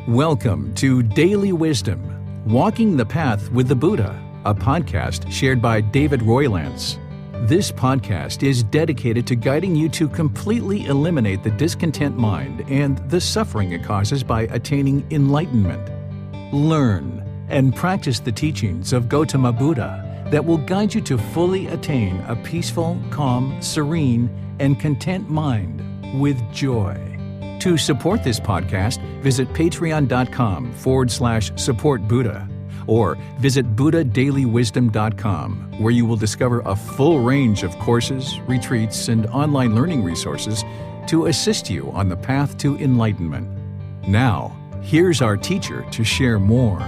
Welcome to Daily Wisdom, Walking the Path with the Buddha, a podcast shared by David Roylance. This podcast is dedicated to guiding you to completely eliminate the discontent mind and the suffering it causes by attaining enlightenment. Learn and practice the teachings of Gotama Buddha that will guide you to fully attain a peaceful, calm, serene, and content mind with joy. To support this podcast, visit patreon.com/support Buddha or visit buddhadailywisdom.com, where you will discover a full range of courses, retreats, and online learning resources to assist you on the path to enlightenment. Now, here's our teacher to share more.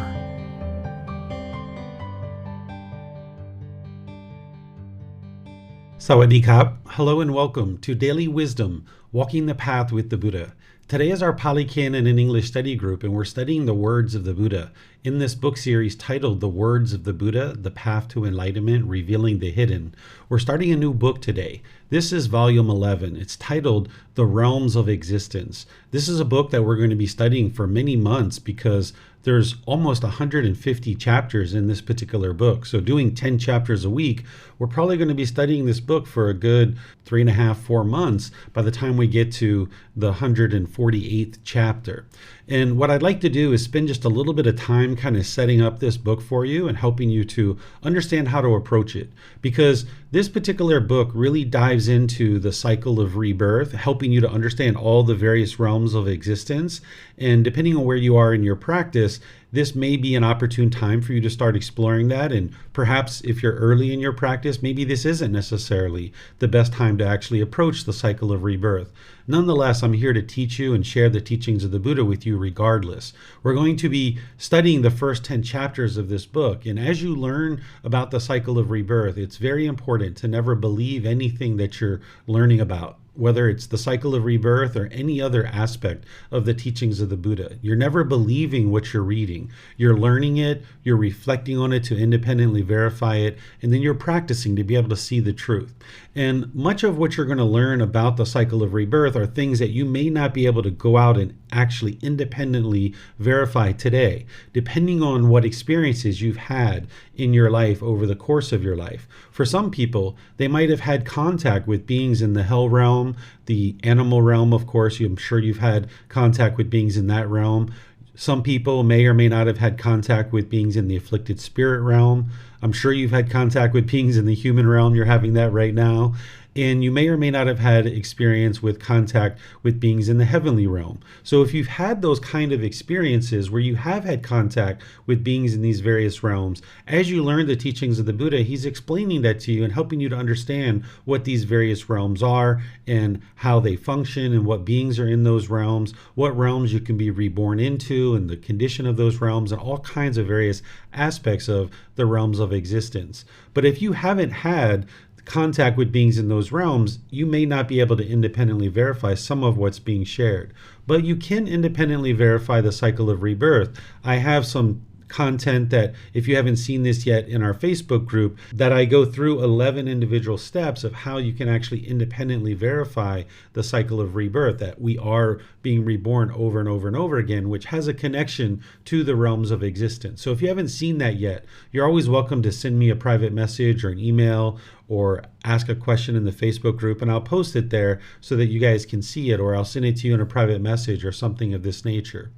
Sawadee Krap. Hello and welcome to Daily Wisdom, Walking the Path with the Buddha. Today is our Pali Canon and English study group, and we're studying the words of the Buddha in this book series titled The Words of the Buddha, The Path to Enlightenment, Revealing the Hidden. We're starting a new book today. This is volume 11. It's titled The Realms of Existence. This is a book that we're going to be studying for many months because there's almost 150 chapters in this particular book. So doing 10 chapters a week, we're probably going to be studying this book for a good 3.5, 4 months by the time we get to the 148th chapter. And what I'd like to do is spend just a little bit of time kind of setting up this book for you and helping you to understand how to approach it. Because this particular book really dives into the cycle of rebirth, helping you to understand all the various realms of existence. And depending on where you are in your practice, this may be an opportune time for you to start exploring that. And perhaps if you're early in your practice, maybe this isn't necessarily the best time to actually approach the cycle of rebirth. Nonetheless, I'm here to teach you and share the teachings of the Buddha with you regardless. We're going to be studying the first 10 chapters of this book. And as you learn about the cycle of rebirth, it's very important to never believe anything that you're learning about, whether it's the cycle of rebirth or any other aspect of the teachings of the Buddha. You're never believing what you're reading. You're learning it, you're reflecting on it to independently verify it, and then you're practicing to be able to see the truth. And much of what you're going to learn about the cycle of rebirth are things that you may not be able to go out and actually independently verify today, depending on what experiences you've had in your life over the course of your life. For some people, they might have had contact with beings in the hell realm, the animal realm, of course. I'm sure you've had contact with beings in that realm. Some people may or may not have had contact with beings in the afflicted spirit realm. I'm sure you've had contact with beings in the human realm. You're having that right now. And you may or may not have had experience with contact with beings in the heavenly realm. So if you've had those kind of experiences where you have had contact with beings in these various realms, as you learn the teachings of the Buddha, he's explaining that to you and helping you to understand what these various realms are and how they function and what beings are in those realms, what realms you can be reborn into and the condition of those realms and all kinds of various aspects of the realms of existence. But if you haven't had contact with beings in those realms, you may not be able to independently verify some of what's being shared. But you can independently verify the cycle of rebirth. I have some content that, if you haven't seen this yet, in our Facebook group, that I go through 11 individual steps of how you can actually independently verify the cycle of rebirth, that we are being reborn over and over and over again, which has a connection to the realms of existence. So if you haven't seen that yet, you're always welcome to send me a private message or an email or ask a question in the Facebook group, and I'll post it there so that you guys can see it, or I'll send it to you in a private message or something of this nature.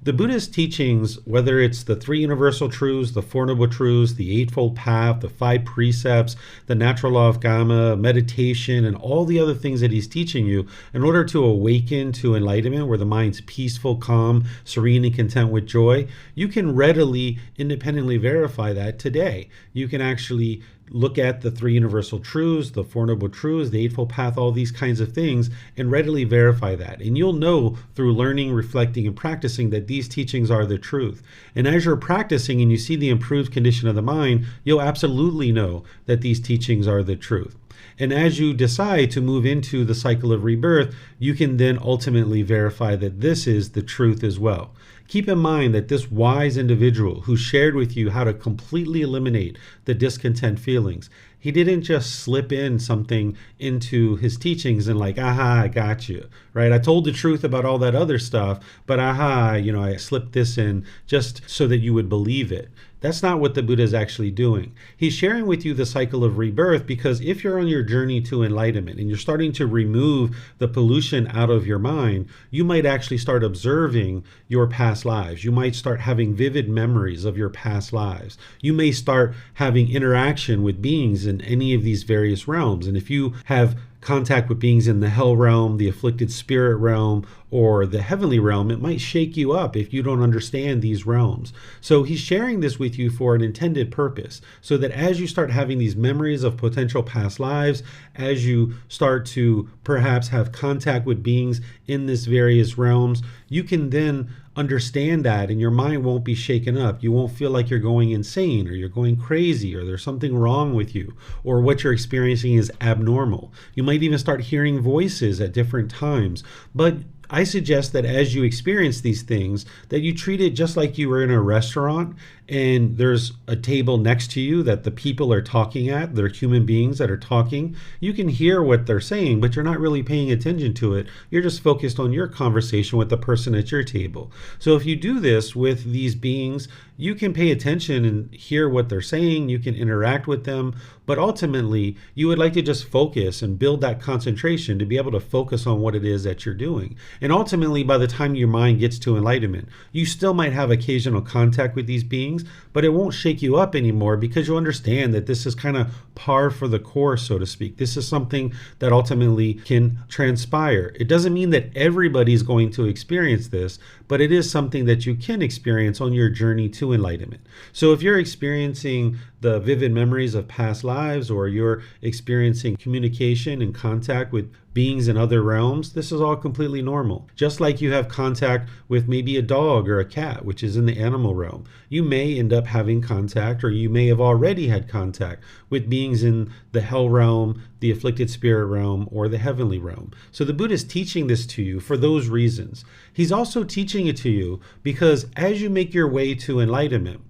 The Buddha's teachings, whether it's the three universal truths, the Four Noble Truths, the Eightfold Path, the five precepts, the natural law of karma, meditation, and all the other things that he's teaching you in order to awaken to enlightenment, where the mind's peaceful, calm, serene, and content with joy, you can readily, independently verify that today. You can actually look at the three universal truths, the Four Noble Truths, the Eightfold Path, all these kinds of things, and readily verify that. And you'll know through learning, reflecting, and practicing that these teachings are the truth. And as you're practicing and you see the improved condition of the mind, you'll absolutely know that these teachings are the truth. And as you decide to move into the cycle of rebirth, you can then ultimately verify that this is the truth as well. Keep in mind that this wise individual who shared with you how to completely eliminate the discontent feelings He didn't just slip in something into his teachings and like, aha, I got you, right? I told the truth about all that other stuff, but aha, I slipped this in just so that you would believe it. That's not what the Buddha is actually doing. He's sharing with you the cycle of rebirth, because if you're on your journey to enlightenment and you're starting to remove the pollution out of your mind, you might actually start observing your past lives. You might start having vivid memories of your past lives. You may start having interaction with beings in any of these various realms. And if you have contact with beings in the hell realm, the afflicted spirit realm, or the heavenly realm, it might shake you up if you don't understand these realms. So he's sharing this with you for an intended purpose, so that as you start having these memories of potential past lives, as you start to perhaps have contact with beings in these various realms, you can then understand that and your mind won't be shaken up. You won't feel like you're going insane or you're going crazy or there's something wrong with you or what you're experiencing is abnormal. You might even start hearing voices at different times. But I suggest that as you experience these things, that you treat it just like you were in a restaurant and there's a table next to you that the people are talking at. They're human beings that are talking. You can hear what they're saying, but you're not really paying attention to it. You're just focused on your conversation with the person at your table. So if you do this with these beings, you can pay attention and hear what they're saying. You can interact with them. But ultimately, you would like to just focus and build that concentration to be able to focus on what it is that you're doing. And ultimately, by the time your mind gets to enlightenment, you still might have occasional contact with these beings, but it won't shake you up anymore because you understand that this is kind of par for the course, so to speak. This is something that ultimately can transpire. It doesn't mean that everybody's going to experience this, but it is something that you can experience on your journey to enlightenment. So if you're experiencing the vivid memories of past lives, or you're experiencing communication and contact with beings in other realms, this is all completely normal. Just like you have contact with maybe a dog or a cat, which is in the animal realm, you may end up having contact, or you may have already had contact with beings in the hell realm, the afflicted spirit realm, or the heavenly realm. So the Buddha is teaching this to you for those reasons. He's also teaching it to you because as you make your way to enlightenment,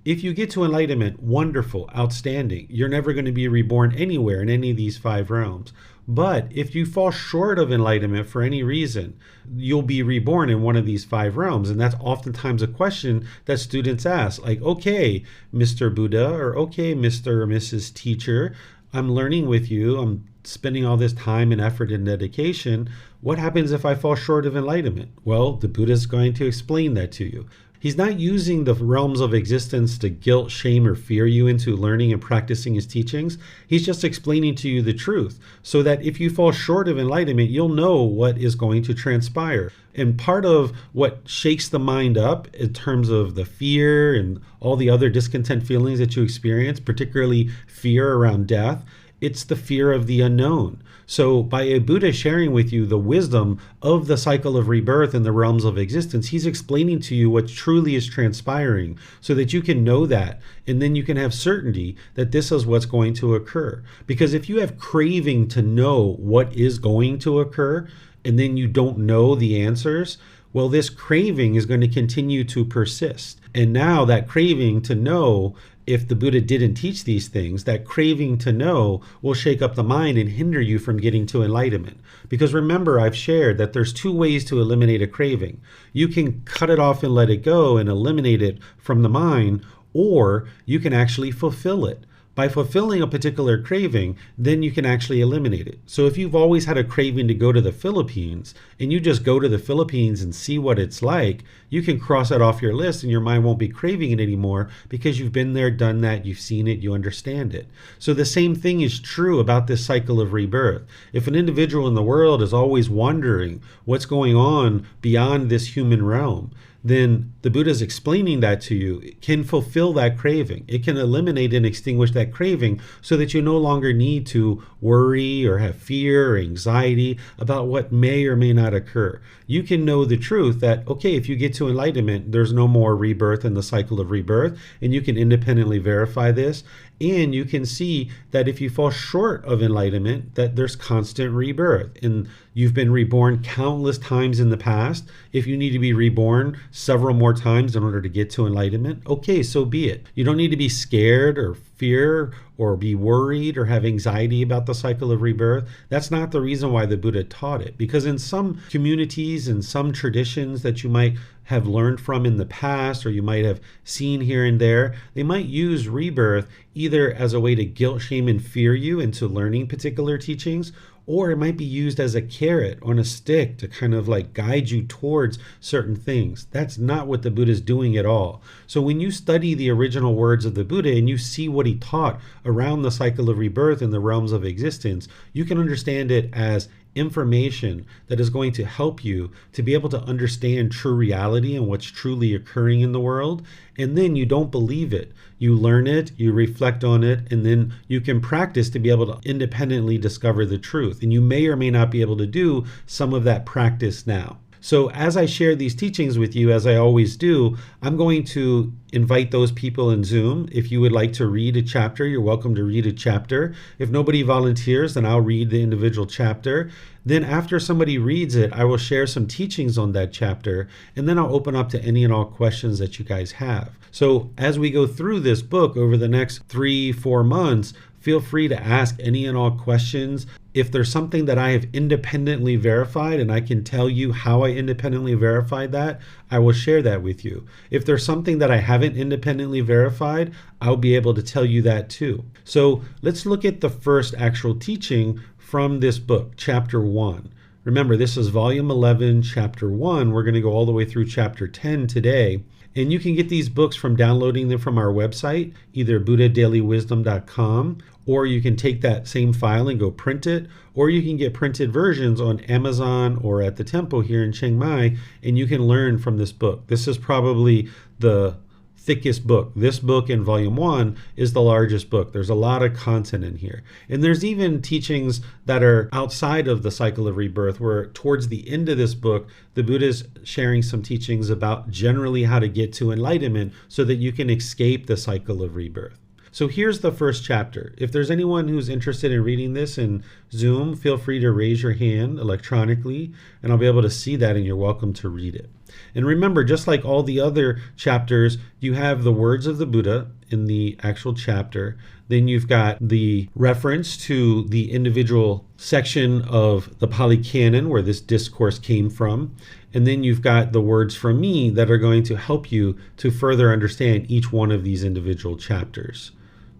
if you get to enlightenment, wonderful, outstanding. You're never going to be reborn anywhere in any of these 5 realms. But if you fall short of enlightenment for any reason, you'll be reborn in one of these 5 realms. And that's oftentimes a question that students ask, like, okay, Mr. Buddha, or okay, Mr. or Mrs. Teacher, I'm learning with you. I'm spending all this time and effort and dedication. What happens if I fall short of enlightenment? Well, the Buddha is going to explain that to you. He's not using the realms of existence to guilt, shame, or fear you into learning and practicing his teachings. He's just explaining to you the truth so that if you fall short of enlightenment, you'll know what is going to transpire. And part of what shakes the mind up in terms of the fear and all the other discontent feelings that you experience, particularly fear around death, it's the fear of the unknown. So by a Buddha sharing with you the wisdom of the cycle of rebirth and the realms of existence, he's explaining to you what truly is transpiring so that you can know that. And then you can have certainty that this is what's going to occur. Because if you have craving to know what is going to occur, and then you don't know the answers, well, this craving is going to continue to persist. And now that craving to know, if the Buddha didn't teach these things, that craving to know will shake up the mind and hinder you from getting to enlightenment. Because remember, I've shared that there's 2 ways to eliminate a craving. You can cut it off and let it go and eliminate it from the mind, or you can actually fulfill it. By fulfilling a particular craving, then you can actually eliminate it. So if you've always had a craving to go to the Philippines, and you just go to the Philippines and see what it's like, you can cross that off your list and your mind won't be craving it anymore because you've been there, done that, you've seen it, you understand it. So the same thing is true about this cycle of rebirth. If an individual in the world is always wondering what's going on beyond this human realm, then the Buddha is explaining that to you. It can fulfill that craving. It can eliminate and extinguish that craving so that you no longer need to worry or have fear or anxiety about what may or may not occur. You can know the truth that, okay, if you get to enlightenment, there's no more rebirth in the cycle of rebirth, and you can independently verify this. And you can see that if you fall short of enlightenment, that there's constant rebirth. And you've been reborn countless times in the past. If you need to be reborn several more times in order to get to enlightenment, okay, so be it. You don't need to be scared or fear or be worried or have anxiety about the cycle of rebirth. That's not the reason why the Buddha taught it. Because in some communities and some traditions that you might have learned from in the past or you might have seen here and there, they might use rebirth either as a way to guilt, shame, and fear you into learning particular teachings, or it might be used as a carrot on a stick to kind of like guide you towards certain things. That's not what the Buddha is doing at all. So when you study the original words of the Buddha and you see what he taught around the cycle of rebirth in the realms of existence, you can understand it as information that is going to help you to be able to understand true reality and what's truly occurring in the world. And then you don't believe it. You learn it, you reflect on it, and then you can practice to be able to independently discover the truth. And you may or may not be able to do some of that practice now. So as I share these teachings with you, as I always do, I'm going to invite those people in Zoom. If you would like to read a chapter, you're welcome to read a chapter. If nobody volunteers, then I'll read the individual chapter. Then after somebody reads it, I will share some teachings on that chapter, and then I'll open up to any and all questions that you guys have. So as we go through this book over the next 3-4 months, feel free to ask any and all questions. If there's something that I have independently verified and I can tell you how I independently verified that, I will share that with you. If there's something that I haven't independently verified, I'll be able to tell you that too. So let's look at the first actual teaching from this book, chapter 1. Remember, this is volume 11, chapter 1. We're going to go all the way through chapter 10 today. And you can get these books from downloading them from our website, either buddhadailywisdom.com, or you can take that same file and go print it, or you can get printed versions on Amazon or at the temple here in Chiang Mai, and you can learn from this book. This is probably the thickest book. This book in volume 1 is the largest book. There's a lot of content in here. And there's even teachings that are outside of the cycle of rebirth, where towards the end of this book, the Buddha is sharing some teachings about generally how to get to enlightenment so that you can escape the cycle of rebirth. So here's the first chapter. If there's anyone who's interested in reading this in Zoom, feel free to raise your hand electronically, and I'll be able to see that, and you're welcome to read it. And remember, just like all the other chapters, you have the words of the Buddha in the actual chapter. Then you've got the reference to the individual section of the Pali Canon where this discourse came from. And then you've got the words from me that are going to help you to further understand each one of these individual chapters.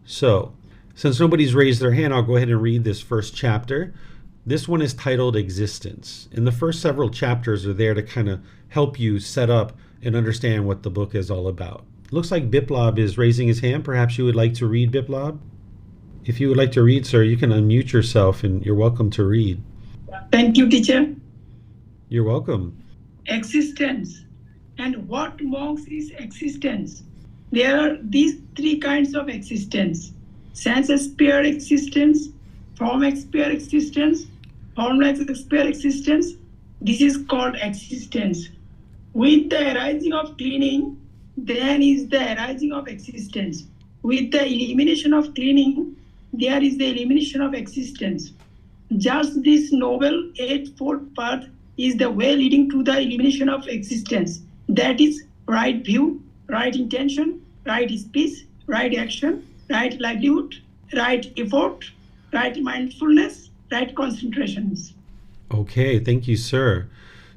So, since nobody's raised their hand, I'll go ahead and read this first chapter. This one is titled Existence. And the first several chapters are there to kind of help you set up and understand what the book is all about. Looks like Biplab is raising his hand. Perhaps you would like to read, Biplab? If you would like to read, sir, you can unmute yourself and you're welcome to read. Thank you, teacher. You're welcome. Existence. And what monks is existence? There are these three kinds of existence: sense sphere existence, form sphere existence, formless sphere existence. This is called existence. With the arising of cleaning, there is the arising of existence. With the elimination of cleaning, there is the elimination of existence. Just this noble eightfold path is the way leading to the elimination of existence. That is right view, right intention, right speech, right action, right livelihood, right effort, right mindfulness, right concentrations. Okay, thank you, sir.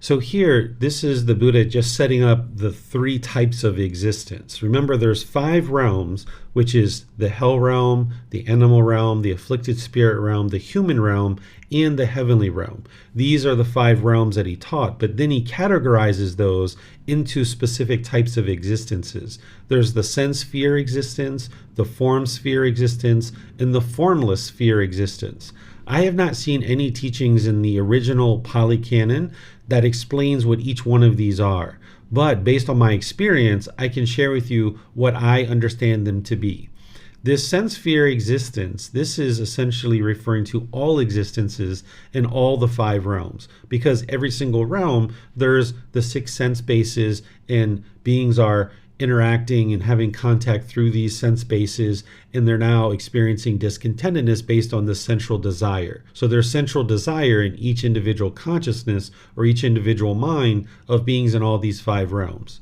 So here, this is the Buddha just setting up the three types of existence. Remember, there's 5 realms, which is the hell realm, the animal realm, the afflicted spirit realm, the human realm, and the heavenly realm. These are the 5 realms that he taught, but then he categorizes those into specific types of existences. There's the sense sphere existence, the form sphere existence, and the formless sphere existence. I have not seen any teachings in the original Pali Canon that explains what each one of these are. But based on my experience, I can share with you what I understand them to be. This sense sphere existence, this is essentially referring to all existences in all the 5 realms, because every single realm, there's the 6 sense bases and beings are interacting and having contact through these sense bases, and they're now experiencing discontentedness based on the central desire. So there's central desire in each individual consciousness or each individual mind of beings in all these 5 realms.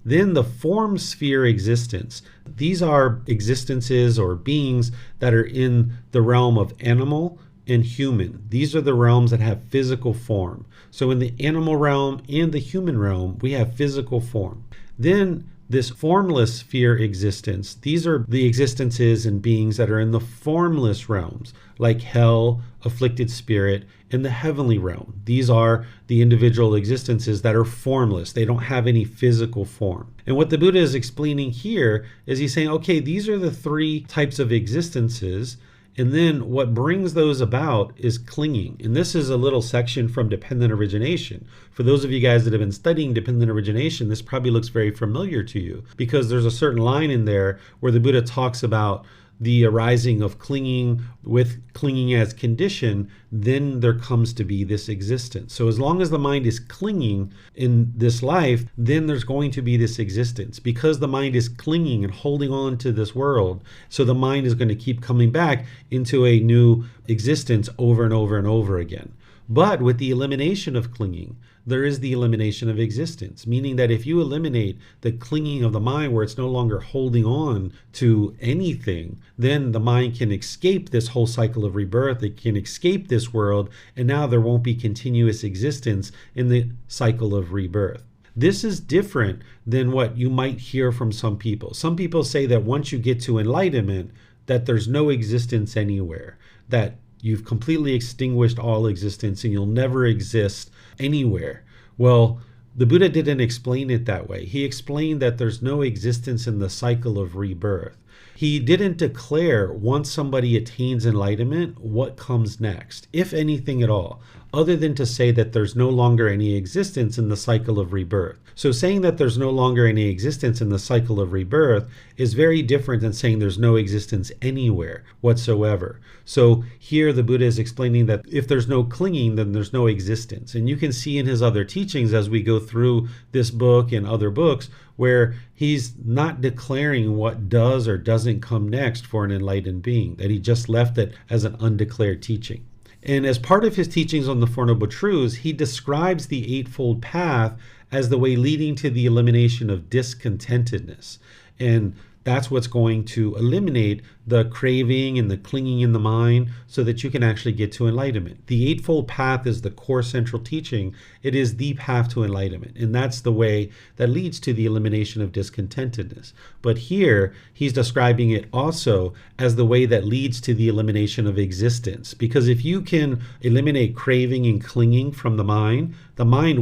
Then the form sphere existence. These are existences or beings that are in the realm of animal and human. These are the realms that have physical form. So in the animal realm and the human realm, we have physical form. Then this formless sphere existence, these are the existences and beings that are in the formless realms, like hell, afflicted spirit, and the heavenly realm. These are the individual existences that are formless. They don't have any physical form. And what the Buddha is explaining here is he's saying, okay, these are the 3 types of existences. And then what brings those about is clinging. And this is a little section from Dependent Origination. For those of you guys that have been studying Dependent Origination, this probably looks very familiar to you, because there's a certain line in there where the Buddha talks about the arising of clinging. With clinging as condition, then there comes to be this existence. So as long as the mind is clinging in this life, then there's going to be this existence, because the mind is clinging and holding on to this world. So the mind is going to keep coming back into a new existence over and over and over again. But with the elimination of clinging, there is the elimination of existence, meaning that if you eliminate the clinging of the mind, where it's no longer holding on to anything, then the mind can escape this whole cycle of rebirth. It can escape this world, and now there won't be continuous existence in the cycle of rebirth. This is different than what you might hear from some people. Some people say that once you get to enlightenment, that there's no existence anywhere, that you've completely extinguished all existence and you'll never exist anywhere. Well, the Buddha didn't explain it that way. He explained that there's no existence in the cycle of rebirth. He didn't declare once somebody attains enlightenment what comes next, if anything at all, other than to say that there's no longer any existence in the cycle of rebirth. So saying that there's no longer any existence in the cycle of rebirth is very different than saying there's no existence anywhere whatsoever. So here the Buddha is explaining that if there's no clinging, then there's no existence. And you can see in his other teachings as we go through this book and other books where he's not declaring what does or doesn't come next for an enlightened being, that he just left it as an undeclared teaching. And as part of his teachings on the Four Noble Truths, he describes the Eightfold Path as the way leading to the elimination of discontentedness. And that's what's going to eliminate the craving and the clinging in the mind so that you can actually get to enlightenment. The Eightfold Path is the core central teaching. It is the path to enlightenment. And that's the way that leads to the elimination of discontentedness. But here, he's describing it also as the way that leads to the elimination of existence. Because if you can eliminate craving and clinging from the mind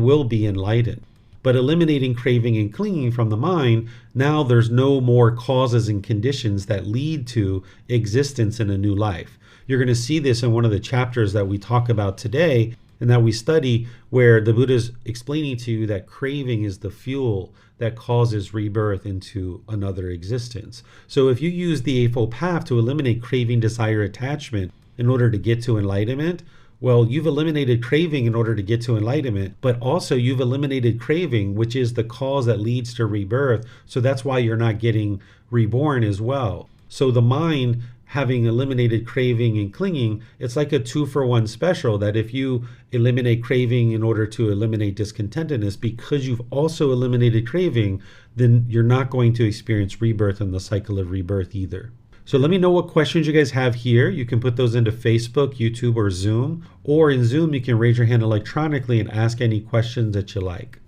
will be enlightened. But eliminating craving and clinging from the mind, now there's no more causes and conditions that lead to existence in a new life. You're going to see this in one of the chapters that we talk about today and that we study, where the Buddha is explaining to you that craving is the fuel that causes rebirth into another existence. So if you use the Eightfold Path to eliminate craving, desire, attachment in order to get to enlightenment, well, you've eliminated craving in order to get to enlightenment, but also you've eliminated craving, which is the cause that leads to rebirth. So that's why you're not getting reborn as well. So the mind, having eliminated craving and clinging, it's like a 2-for-1 special, that if you eliminate craving in order to eliminate discontentedness, because you've also eliminated craving, then you're not going to experience rebirth in the cycle of rebirth either. So let me know what questions you guys have here. You can put those into Facebook, YouTube, or Zoom. Or in Zoom, you can raise your hand electronically and ask any questions that you like.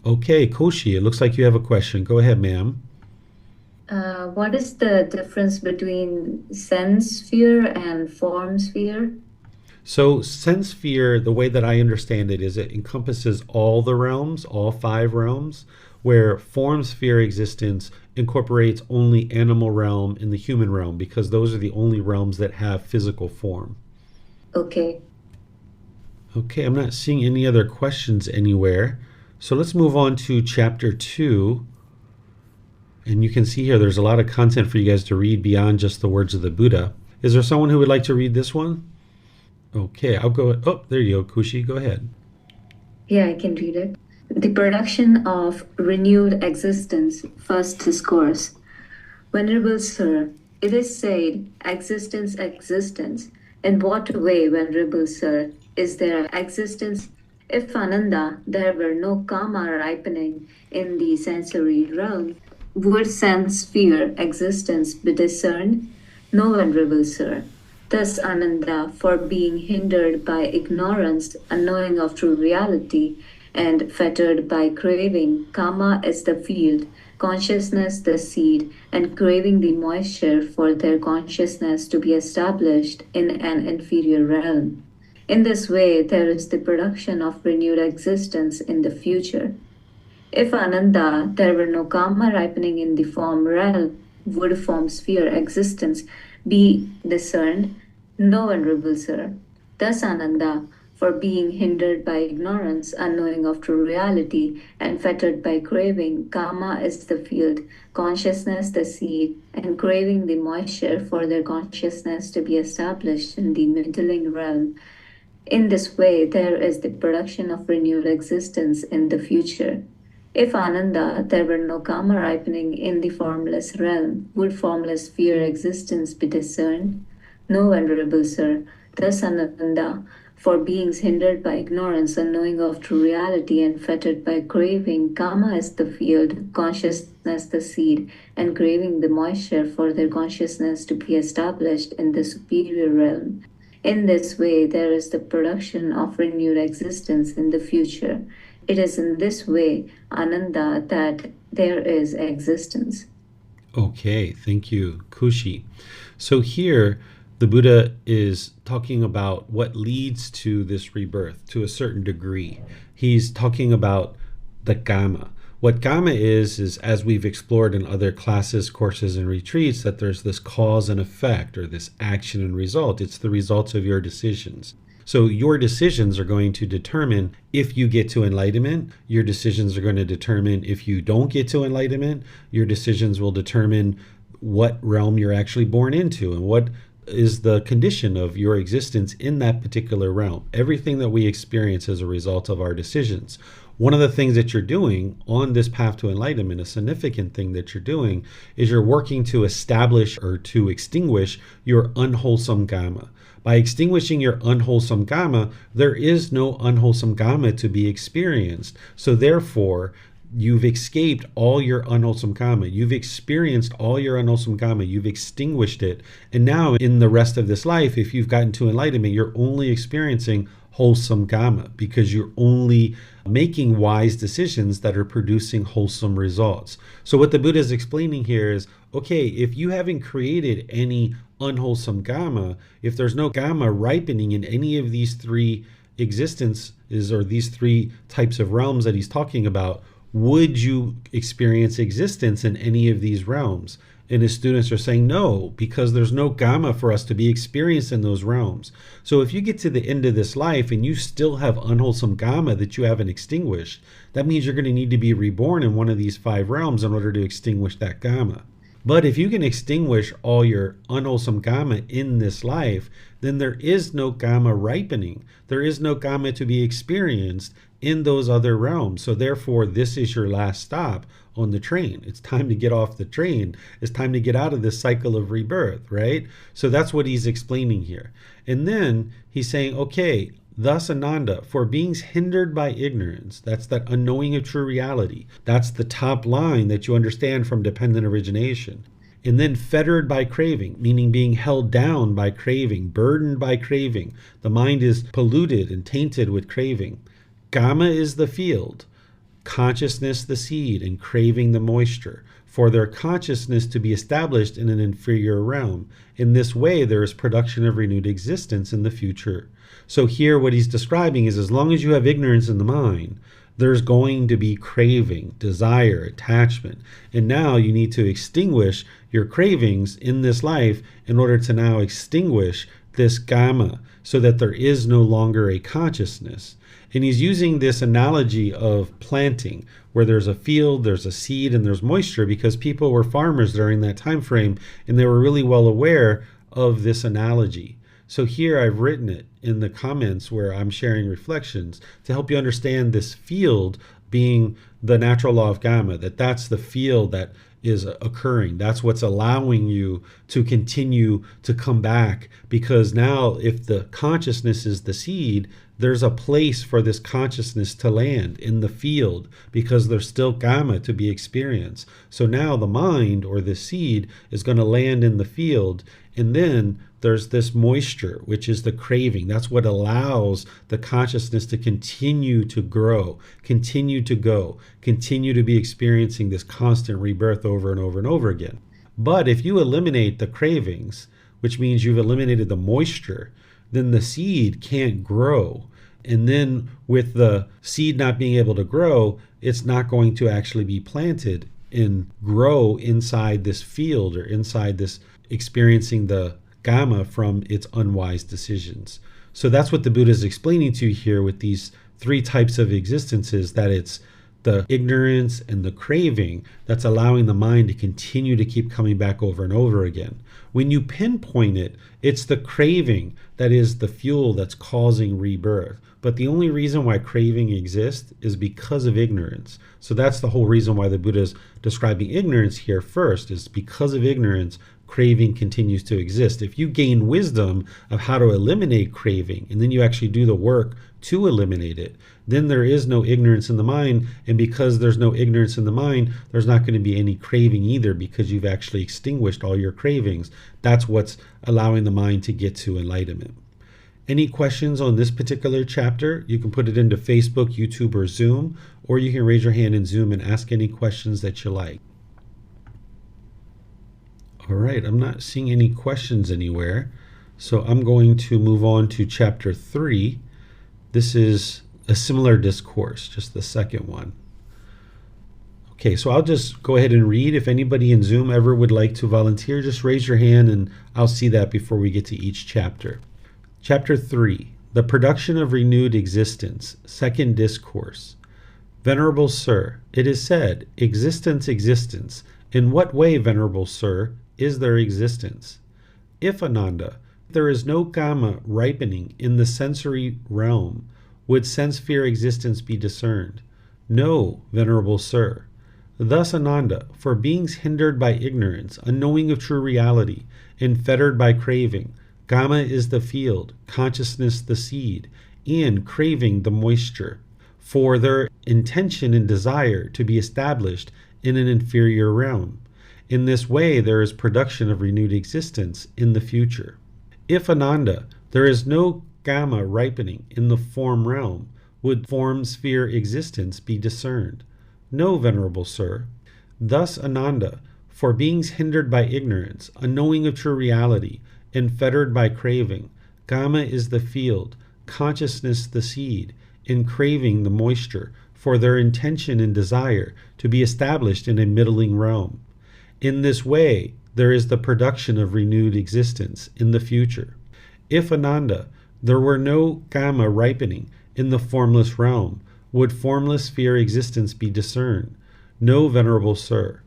Okay, Koshi, it looks like you have a question. Go ahead, ma'am. What is the difference between sense sphere and form sphere? So sense sphere, the way that I understand it, is it encompasses all the realms, all 5 realms, where form sphere existence incorporates only animal realm and the human realm, because those are the only realms that have physical form. Okay. Okay, I'm not seeing any other questions anywhere. So let's move on to chapter 2. And you can see here there's a lot of content for you guys to read beyond just the words of the Buddha. Is there someone who would like to read this one? Okay, I'll go. Oh, there you go, Kushi. Go ahead. Yeah, I can read it. The production of renewed existence, first discourse. Venerable Sir, it is said, existence. In what way, Venerable Sir, is there existence? If Ananda, there were no karma ripening in the sensory realm, would sense sphere existence be discerned? No, Venerable Sir. Thus, Ananda, for being hindered by ignorance, unknowing of true reality, and fettered by craving, karma is the field, consciousness the seed, and craving the moisture for their consciousness to be established in an inferior realm. In this way, there is the production of renewed existence in the future. If Ananda, there were no karma ripening in the form realm, would form sphere existence be discerned? No, Venerable Sir. Thus, Ananda, for being hindered by ignorance, unknowing of true reality, and fettered by craving, karma is the field, consciousness the seed, and craving the moisture for their consciousness to be established in the middling realm. In this way, there is the production of renewed existence in the future. If Ananda, there were no karma ripening in the formless realm, would formless sphere existence be discerned? No, Venerable Sir. Thus, Ananda, for beings hindered by ignorance, unknowing of true reality, and fettered by craving, karma is the field, consciousness the seed, and craving the moisture for their consciousness to be established in the superior realm. In this way, there is the production of renewed existence in the future. It is in this way, Ananda, that there is existence. Okay, thank you, Kushi. So here, the Buddha is talking about what leads to this rebirth to a certain degree. He's talking about the Gama. What Gama is as we've explored in other classes, courses, and retreats, that there's this cause and effect, or this action and result. It's the results of your decisions. So your decisions are going to determine if you get to enlightenment. Your decisions are going to determine if you don't get to enlightenment. Your decisions will determine what realm you're actually born into and what is the condition of your existence in that particular realm. Everything that we experience is a result of our decisions. One of the things that you're doing on this path to enlightenment, a significant thing that you're doing, is you're working to establish or to extinguish your unwholesome Gama. By extinguishing your unwholesome Gama, there is no unwholesome Gama to be experienced. So therefore, you've escaped all your unwholesome karma. You've experienced all your unwholesome karma. You've extinguished it. And now in the rest of this life, if you've gotten to enlightenment, you're only experiencing wholesome karma because you're only making wise decisions that are producing wholesome results. So what the Buddha is explaining here is, okay, if you haven't created any unwholesome karma, if there's no karma ripening in any of these three existences or these three types of realms that he's talking about, would you experience existence in any of these realms? And his students are saying no, because there's no Gama for us to be experienced in those realms. So if you get to the end of this life and you still have unwholesome Gama that you haven't extinguished, that means you're going to need to be reborn in one of these 5 realms in order to extinguish that Gama. But if you can extinguish all your unwholesome Gama in this life, then there is no Gama ripening. There is no Gama to be experienced in those other realms. So therefore, this is your last stop on the train. It's time to get off the train. It's time to get out of this cycle of rebirth, right? So that's what he's explaining here. And then he's saying, okay, thus Ananda, for beings hindered by ignorance, that's that unknowing of true reality. That's the top line that you understand from dependent origination. And then fettered by craving, meaning being held down by craving, burdened by craving. The mind is polluted and tainted with craving. Gama is the field, consciousness the seed, and craving the moisture, for their consciousness to be established in an inferior realm. In this way, there is production of renewed existence in the future. So here what he's describing is, as long as you have ignorance in the mind, there's going to be craving, desire, attachment. And now you need to extinguish your cravings in this life in order to now extinguish this Gama, so that there is no longer a consciousness. And he's using this analogy of planting, where there's a field, there's a seed, and there's moisture, because people were farmers during that time frame, and they were really well aware of this analogy. So here I've written it in the comments where I'm sharing reflections to help you understand this field being the natural law of gamma, that's the field that is occurring. That's what's allowing you to continue to come back, because now if the consciousness is the seed, there's a place for this consciousness to land in the field, because there's still gamma to be experienced. So now the mind, or the seed, is going to land in the field, and then there's this moisture, which is the craving. That's what allows the consciousness to continue to grow, continue to go, continue to be experiencing this constant rebirth over and over and over again. But if you eliminate the cravings, which means you've eliminated the moisture, then the seed can't grow. And then with the seed not being able to grow, it's not going to actually be planted and grow inside this field, or inside this experiencing the gamma from its unwise decisions. So that's what the Buddha is explaining to you here with these three types of existences, that it's the ignorance and the craving that's allowing the mind to continue to keep coming back over and over again. When you pinpoint it, it's the craving that is the fuel that's causing rebirth. But the only reason why craving exists is because of ignorance. So that's the whole reason why the Buddha is describing ignorance here first, is because of ignorance, craving continues to exist. If you gain wisdom of how to eliminate craving, and then you actually do the work to eliminate it, then there is no ignorance in the mind. And because there's no ignorance in the mind, there's not going to be any craving either, because you've actually extinguished all your cravings. That's what's allowing the mind to get to enlightenment. Any questions on this particular chapter? You can put it into Facebook, YouTube, or Zoom, or you can raise your hand in Zoom and ask any questions that you like. All right, I'm not seeing any questions anywhere, so I'm going to move on to chapter 3. This is a similar discourse, just the second one. Okay, so I'll just go ahead and read. If anybody in Zoom ever would like to volunteer, just raise your hand and I'll see that before we get to each chapter. Chapter 3, The Production of Renewed Existence, Second Discourse. Venerable Sir, it is said, existence, existence. In what way, Venerable Sir, is there existence? If, Ananda, there is no gamma ripening in the sensory realm, would sense-sphere existence be discerned? No, Venerable Sir. Thus, Ananda, for beings hindered by ignorance, unknowing of true reality, and fettered by craving, gamma is the field, consciousness the seed, and craving the moisture, for their intention and desire to be established in an inferior realm. In this way, there is production of renewed existence in the future. If, Ananda, there is no gamma ripening in the form realm, would form sphere existence be discerned? No, Venerable Sir. Thus, Ananda, for beings hindered by ignorance, unknowing of true reality, and fettered by craving, gamma is the field, consciousness the seed, and craving the moisture, for their intention and desire to be established in a middling realm. In this way, there is the production of renewed existence in the future. If, Ananda, there were no gamma ripening in the formless realm, would formless sphere existence be discerned? No, Venerable Sir.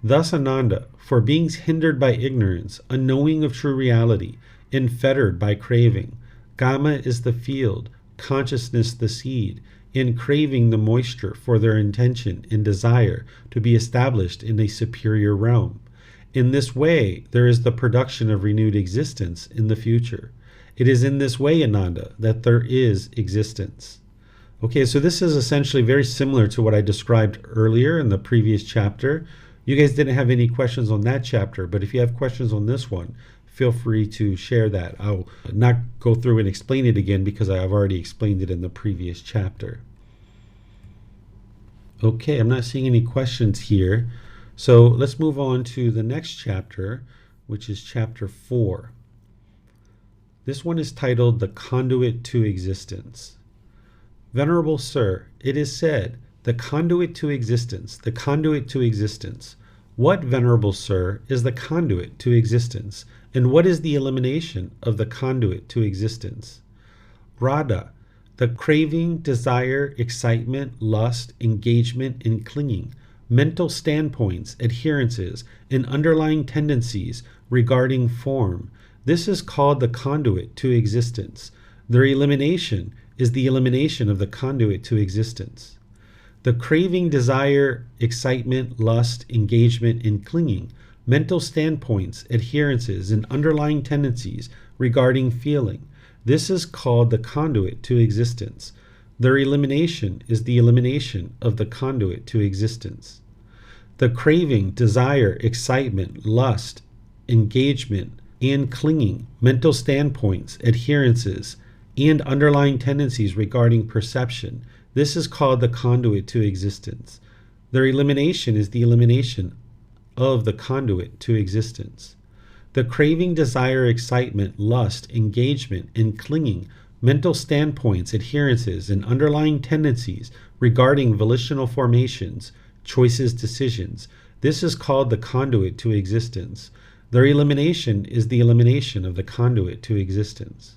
Thus, Ananda, for beings hindered by ignorance, unknowing of true reality, and fettered by craving, gamma is the field, consciousness the seed, and craving the moisture, for their intention and desire to be established in a superior realm. In this way, there is the production of renewed existence in the future. It is in this way, Ananda, that there is existence. Okay, so this is essentially very similar to what I described earlier in the previous chapter. You guys didn't have any questions on that chapter, but if you have questions on this one, feel free to share that. I'll not go through and explain it again because I have already explained it in the previous chapter. Okay, I'm not seeing any questions here. So let's move on to the next chapter, which is chapter 4. This one is titled The Conduit to Existence. Venerable Sir, it is said, the conduit to existence, the conduit to existence. What, Venerable Sir, is the conduit to existence, and what is the elimination of the conduit to existence? Radha, the craving, desire, excitement, lust, engagement, and clinging, mental standpoints, adherences, and underlying tendencies regarding form. This is called the conduit to existence. Their elimination is the elimination of the conduit to existence. The craving, desire, excitement, lust, engagement, and clinging, mental standpoints, adherences, and underlying tendencies regarding feeling. This is called the conduit to existence. Their elimination is the elimination of the conduit to existence. The craving, desire, excitement, lust, engagement, and clinging, mental standpoints, adherences, and underlying tendencies regarding perception. This is called the conduit to existence. Their elimination is the elimination of the conduit to existence. The craving, desire, excitement, lust, engagement, and clinging, mental standpoints, adherences, and underlying tendencies regarding volitional formations, choices, decisions. This is called the conduit to existence. Their elimination is the elimination of the conduit to existence.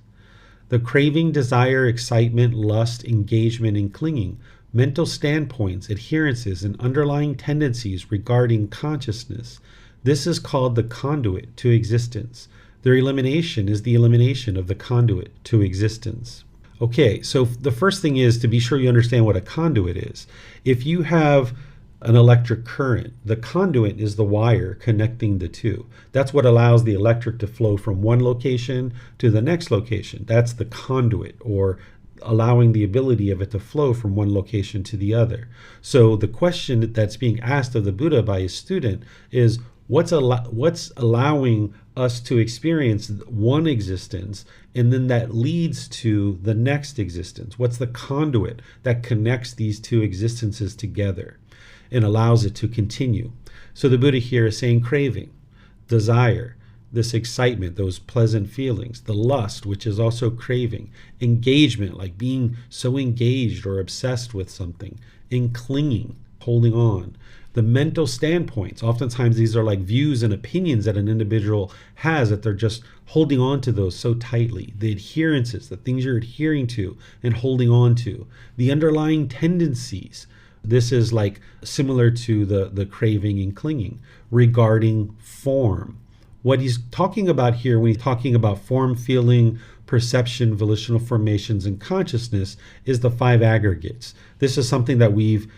The craving, desire, excitement, lust, engagement, and clinging, mental standpoints, adherences, and underlying tendencies regarding consciousness. This is called the conduit to existence. Their elimination is the elimination of the conduit to existence. Okay, so the first thing is to be sure you understand what a conduit is. If you have an electric current, the conduit is the wire connecting the two. That's what allows the electric to flow from one location to the next location. That's the conduit, or allowing the ability of it to flow from one location to the other. So the question that's being asked of the Buddha by his student is, what's allowing us to experience one existence, and then that leads to the next existence? What's the conduit that connects these two existences together and allows it to continue? So the Buddha here is saying craving, desire, this excitement, those pleasant feelings, the lust, which is also craving, engagement, like being so engaged or obsessed with something, and clinging, holding on. The mental standpoints, oftentimes these are like views and opinions that an individual has, that they're just holding on to those so tightly. The adherences, the things you're adhering to and holding on to. The underlying tendencies. This is like similar to the craving and clinging regarding form. What he's talking about here when he's talking about form, feeling, perception, volitional formations, and consciousness is the five aggregates. This is something that we've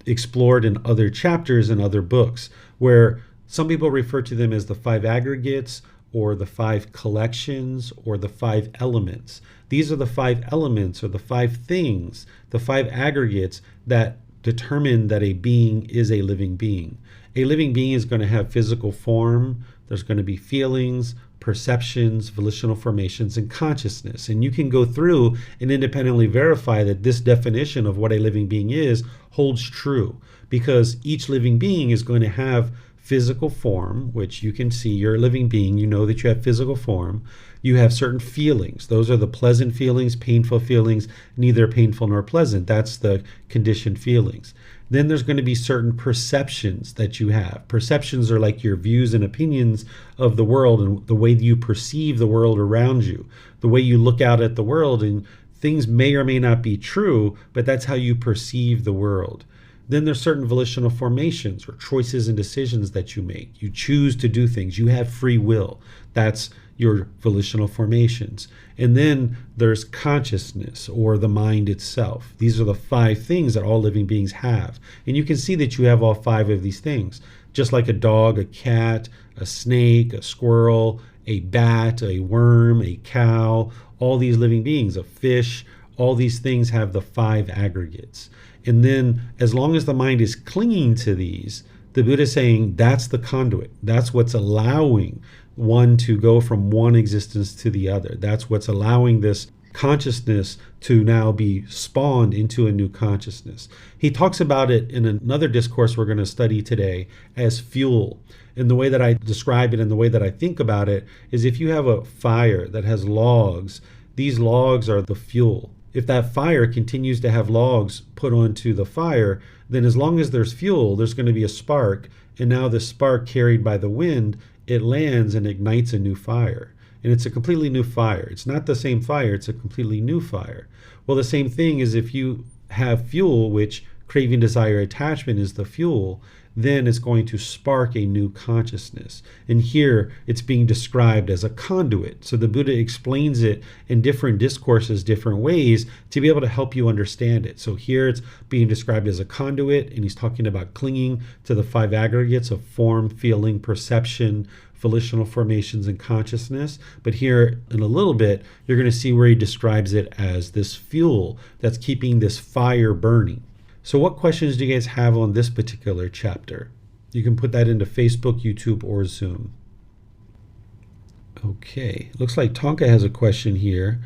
explored in other chapters and other books, where some people refer to them as the five aggregates, or the five collections, or the five elements. These are the five elements, or the five things, the five aggregates that determine that a being is a living being. A living being is going to have physical form, there's going to be feelings, perceptions, volitional formations, and consciousness. And you can go through and independently verify that this definition of what a living being is holds true, because each living being is going to have physical form, which you can see. You're a living being, you know that you have physical form. You have certain feelings. Those are the pleasant feelings, painful feelings, neither painful nor pleasant. That's the conditioned feelings. Then there's going to be certain perceptions that you have. Perceptions are like your views and opinions of the world and the way you perceive the world around you, the way you look out at the world, and things may or may not be true, but that's how you perceive the world. Then there's certain volitional formations or choices and decisions that you make. You choose to do things. You have free will. That's your volitional formations. And then there's consciousness, or the mind itself. These are the five things that all living beings have. And you can see that you have all five of these things. Just like a dog, a cat, a snake, a squirrel, a bat, a worm, a cow, all these living beings, a fish, all these things have the five aggregates. And then as long as the mind is clinging to these, the Buddha is saying that's the conduit. That's what's allowing one to go from one existence to the other. That's what's allowing this consciousness to now be spawned into a new consciousness. He talks about it in another discourse we're going to study today as fuel. And the way that I describe it and the way that I think about it is, if you have a fire that has logs, these logs are the fuel. If that fire continues to have logs put onto the fire, then as long as there's fuel, there's going to be a spark. And now the spark, carried by the wind, it lands and ignites a new fire. And it's a completely new fire. It's not the same fire, it's a completely new fire. Well, the same thing is if you have fuel which craving, desire, attachment is the fuel, then it's going to spark a new consciousness. And here it's being described as a conduit. So the Buddha explains it in different discourses, different ways to be able to help you understand it. So here it's being described as a conduit, and he's talking about clinging to the 5 aggregates of form, feeling, perception, volitional formations, and consciousness. But here in a little bit, you're going to see where he describes it as this fuel that's keeping this fire burning. So what questions do you guys have on this particular chapter? You can put that into Facebook, YouTube, or Zoom. Okay, looks like Tonka has a question here.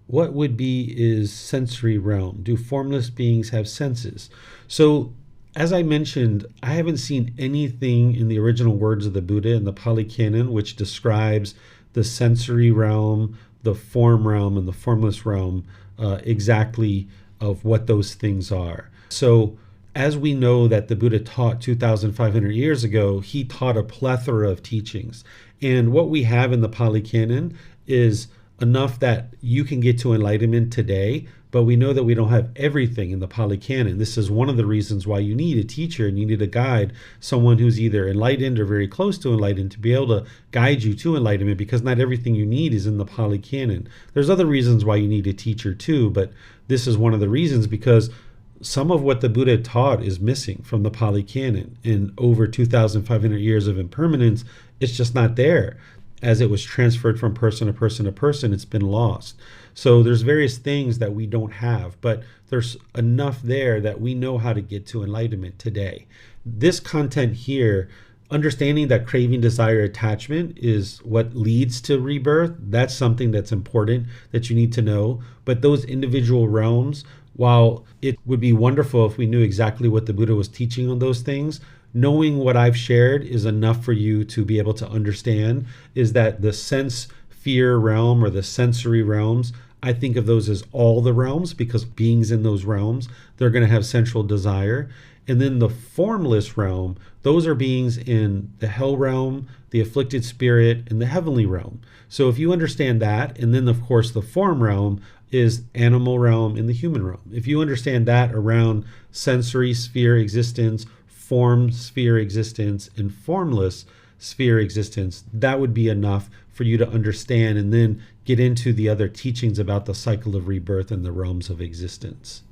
What would be is sensory realm? Do formless beings have senses? So as I mentioned, I haven't seen anything in the original words of the Buddha in the Pali Canon which describes the sensory realm, the form realm, and the formless realm exactly of what those things are. So as we know that the Buddha taught 2,500 years ago, he taught a plethora of teachings. And what we have in the Pali Canon is enough that you can get to enlightenment today, but we know that we don't have everything in the Pali Canon. This is one of the reasons why you need a teacher and you need a guide, someone who's either enlightened or very close to enlightened, to be able to guide you to enlightenment, because not everything you need is in the Pali Canon. There's other reasons why you need a teacher too, but this is one of the reasons, because some of what the Buddha taught is missing from the Pali Canon. In over 2,500 years of impermanence, it's just not there. As it was transferred from person to person to person, it's been lost. So there's various things that we don't have, but there's enough there that we know how to get to enlightenment today. This content here, understanding that craving, desire, attachment is what leads to rebirth, that's something that's important that you need to know. But those individual realms, while it would be wonderful if we knew exactly what the Buddha was teaching on those things, knowing what I've shared is enough for you to be able to understand is that the sense fear realm, or the sensory realms, I think of those as all the realms, because beings in those realms, they're going to have central desire. And then the formless realm, those are beings in the hell realm, the afflicted spirit, and the heavenly realm. So if you understand that, and then of course the form realm is animal realm and the human realm. If you understand that around sensory sphere existence, form sphere existence, and formless sphere existence, that would be enough for you to understand and then get into the other teachings about the cycle of rebirth and the realms of existence.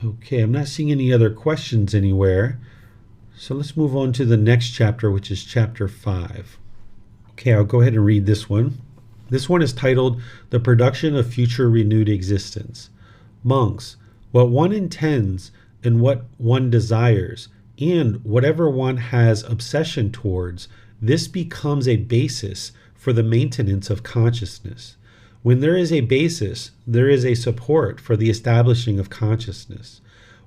Okay, I'm not seeing any other questions anywhere. So let's move on to the next chapter, which is chapter 5. Okay, I'll go ahead and read this one. This one is titled, The Production of Future Renewed Existence. Monks, what one intends and what one desires, and whatever one has obsession towards, this becomes a basis for the maintenance of consciousness. When there is a basis, there is a support for the establishing of consciousness.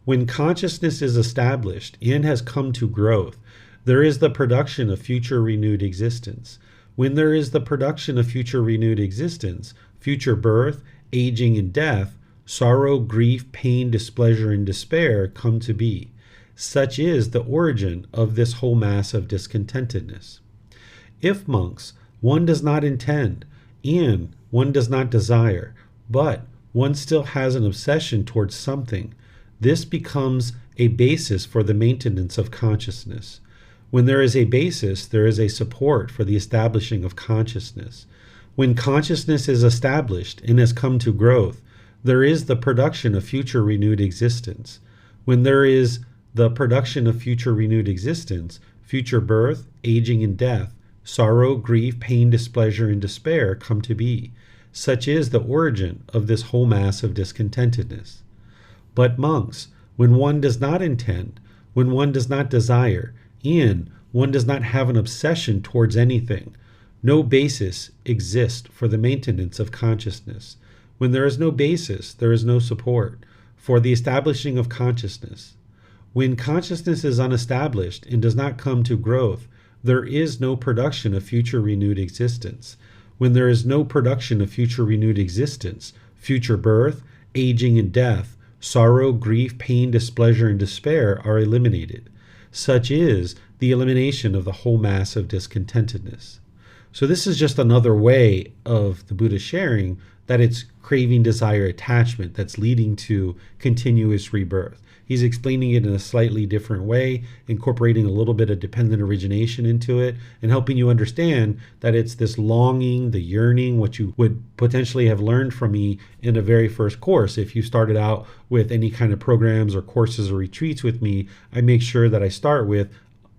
When consciousness is established and has come to growth, there is the production of future renewed existence. When there is the production of future renewed existence, future birth, aging, and death, sorrow, grief, pain, displeasure, and despair come to be. Such is the origin of this whole mass of discontentedness. If, monks, one does not intend, and one does not desire, but one still has an obsession towards something, this becomes a basis for the maintenance of consciousness. When there is a basis, there is a support for the establishing of consciousness. When consciousness is established and has come to growth, there is the production of future renewed existence. When there is the production of future renewed existence, future birth, aging, and death, sorrow, grief, pain, displeasure, and despair come to be. Such is the origin of this whole mass of discontentedness. But monks, when one does not intend, when one does not desire, and one does not have an obsession towards anything, no basis exists for the maintenance of consciousness. When there is no basis, there is no support for the establishing of consciousness. When consciousness is unestablished and does not come to growth, there is no production of future renewed existence. When there is no production of future renewed existence, future birth, aging, and death, sorrow, grief, pain, displeasure, and despair are eliminated. Such is the elimination of the whole mass of discontentedness. So this is just another way of the Buddha sharing that it's craving, desire, attachment that's leading to continuous rebirth. He's explaining it in a slightly different way, incorporating a little bit of dependent origination into it, and helping you understand that it's this longing, the yearning, what you would potentially have learned from me in a very first course. If you started out with any kind of programs or courses or retreats with me, I make sure that I start with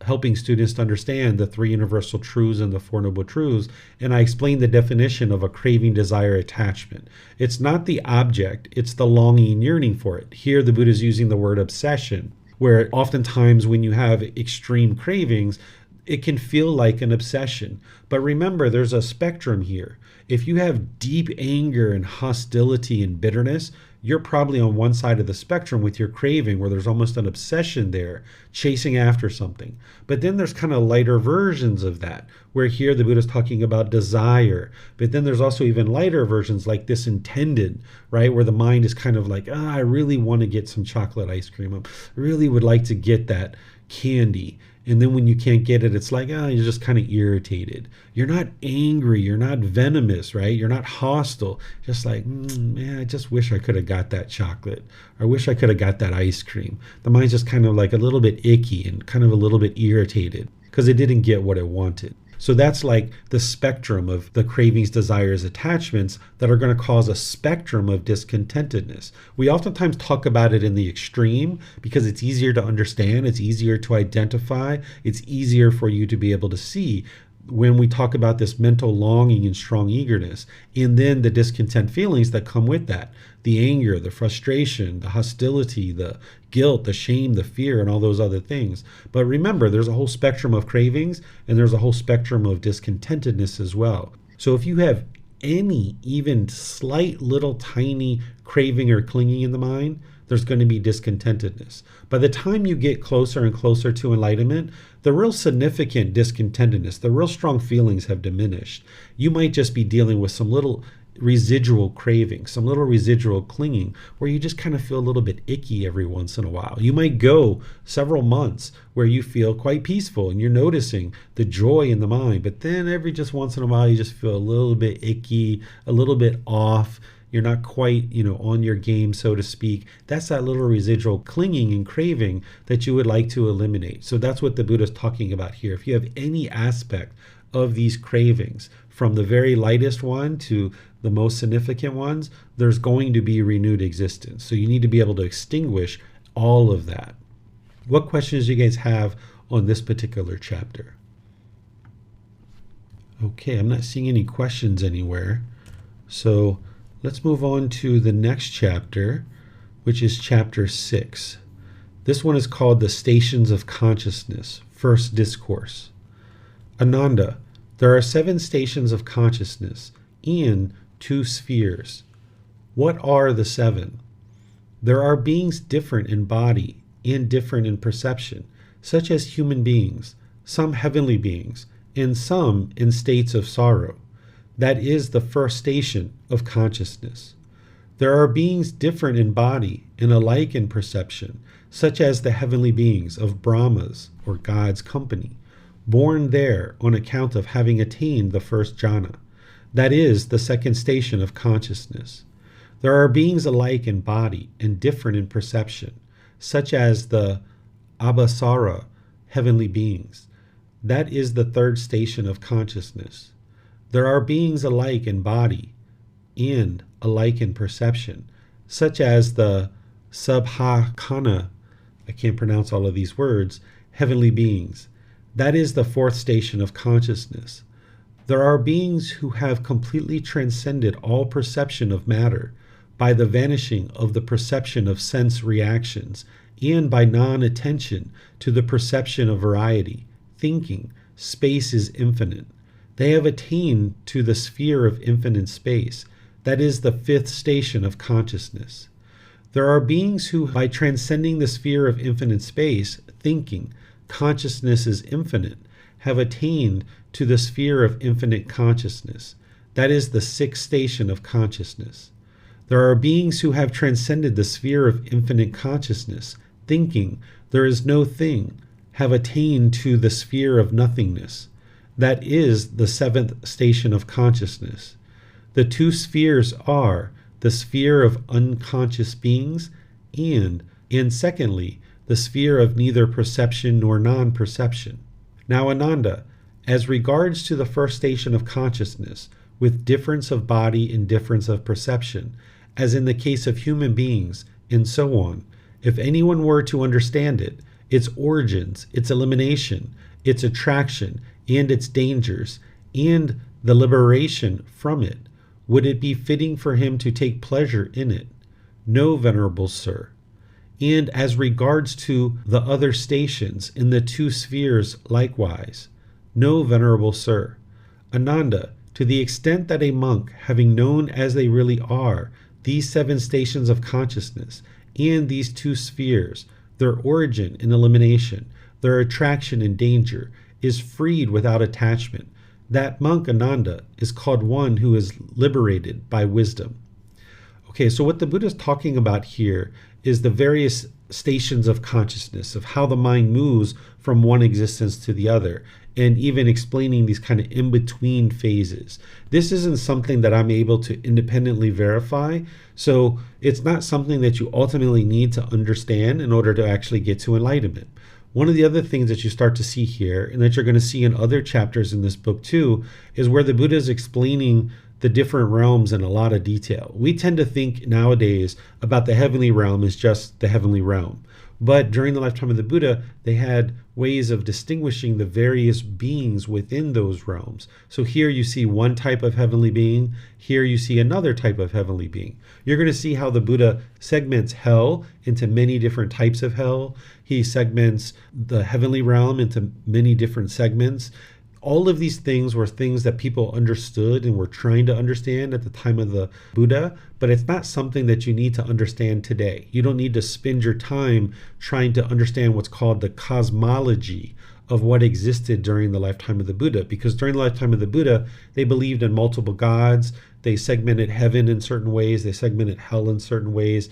helping students to understand the three universal truths and the four noble truths. And I explain the definition of a craving, desire, attachment. It's not the object, it's the longing and yearning for it. Here, the Buddha is using the word obsession, where oftentimes when you have extreme cravings, it can feel like an obsession. But remember, there's a spectrum here. If you have deep anger and hostility and bitterness, you're probably on one side of the spectrum with your craving, where there's almost an obsession there, chasing after something. But then there's kind of lighter versions of that, where here the Buddha's talking about desire. But then there's also even lighter versions like this intended, right? Where the mind is kind of like, I really want to get some chocolate ice cream. I really would like to get that candy. And then when you can't get it, it's like, you're just kind of irritated. You're not angry. You're not venomous, right? You're not hostile. Just like, man, I just wish I could have got that chocolate. Or I wish I could have got that ice cream. The mind's just kind of like a little bit icky and kind of a little bit irritated because it didn't get what it wanted. So that's like the spectrum of the cravings, desires, attachments that are going to cause a spectrum of discontentedness. We oftentimes talk about it in the extreme because it's easier to understand, it's easier to identify, it's easier for you to be able to see when we talk about this mental longing and strong eagerness, and then the discontent feelings that come with that, the anger, the frustration, the hostility, the guilt, the shame, the fear, and all those other things. But remember, there's a whole spectrum of cravings, and there's a whole spectrum of discontentedness as well. So if you have any even slight little tiny craving or clinging in the mind, there's going to be discontentedness. By the time you get closer and closer to enlightenment, the real significant discontentedness, the real strong feelings have diminished. You might just be dealing with some little residual craving, some little residual clinging, where you just kind of feel a little bit icky every once in a while. You might go several months where you feel quite peaceful and you're noticing the joy in the mind, but then every just once in a while you just feel a little bit icky, a little bit off. You're not quite, on your game, so to speak. That's that little residual clinging and craving that you would like to eliminate. So that's what the Buddha is talking about here. If you have any aspect of these cravings, from the very lightest one to the most significant ones, there's going to be renewed existence. So you need to be able to extinguish all of that. What questions do you guys have on this particular chapter? Okay, I'm not seeing any questions anywhere. So let's move on to the next chapter, which is chapter 6. This one is called The Stations of Consciousness, First Discourse. Ananda, there are 7 stations of consciousness in 2 spheres. What are the 7? There are beings different in body and different in perception, such as human beings, some heavenly beings, and some in states of sorrow. That is the first station of consciousness. There are beings different in body and alike in perception, such as the heavenly beings of Brahma's or God's company, born there on account of having attained the first jhana. That is the second station of consciousness. There are beings alike in body and different in perception, such as the Abhasara, heavenly beings. That is the third station of consciousness. There are beings alike in body and alike in perception, such as the Subhakana, I can't pronounce all of these words, heavenly beings. That is the fourth station of consciousness. There are beings who have completely transcended all perception of matter by the vanishing of the perception of sense reactions and by non-attention to the perception of variety, thinking, space is infinite. They have attained to the sphere of infinite space. That is the fifth station of consciousness. There are beings who, by transcending the sphere of infinite space, thinking, consciousness is infinite, have attained to the sphere of infinite consciousness. That is the sixth station of consciousness. There are beings who have transcended the sphere of infinite consciousness, thinking, there is no thing, have attained to the sphere of nothingness. That is the seventh station of consciousness. The 2 spheres are the sphere of unconscious beings and and secondly, the sphere of neither perception nor non-perception. Now, Ananda, as regards to the first station of consciousness, with difference of body and difference of perception, as in the case of human beings, and so on, if anyone were to understand it, its origins, its elimination, its attraction, and its dangers, and the liberation from it, would it be fitting for him to take pleasure in it? No, venerable sir. And as regards to the other stations in the two spheres likewise, no, venerable sir. Ananda, to the extent that a monk, having known as they really are these 7 stations of consciousness and these 2 spheres, their origin and elimination, their attraction and danger, is freed without attachment, that monk, Ananda, is called one who is liberated by wisdom. Okay, so what the Buddha is talking about here is the various stations of consciousness, of how the mind moves from one existence to the other, and even explaining these kind of in-between phases. This isn't something that I'm able to independently verify, so it's not something that you ultimately need to understand in order to actually get to enlightenment. One of the other things that you start to see here, and that you're going to see in other chapters in this book too, is where the Buddha is explaining the different realms in a lot of detail. We tend to think nowadays about the heavenly realm as just the heavenly realm. But during the lifetime of the Buddha, they had ways of distinguishing the various beings within those realms. So here you see one type of heavenly being, here you see another type of heavenly being. You're going to see how the Buddha segments hell into many different types of hell. He segments the heavenly realm into many different segments. All of these things were things that people understood and were trying to understand at the time of the Buddha, but it's not something that you need to understand today. You don't need to spend your time trying to understand what's called the cosmology of what existed during the lifetime of the Buddha, because during the lifetime of the Buddha, they believed in multiple gods. They segmented heaven in certain ways. They segmented hell in certain ways.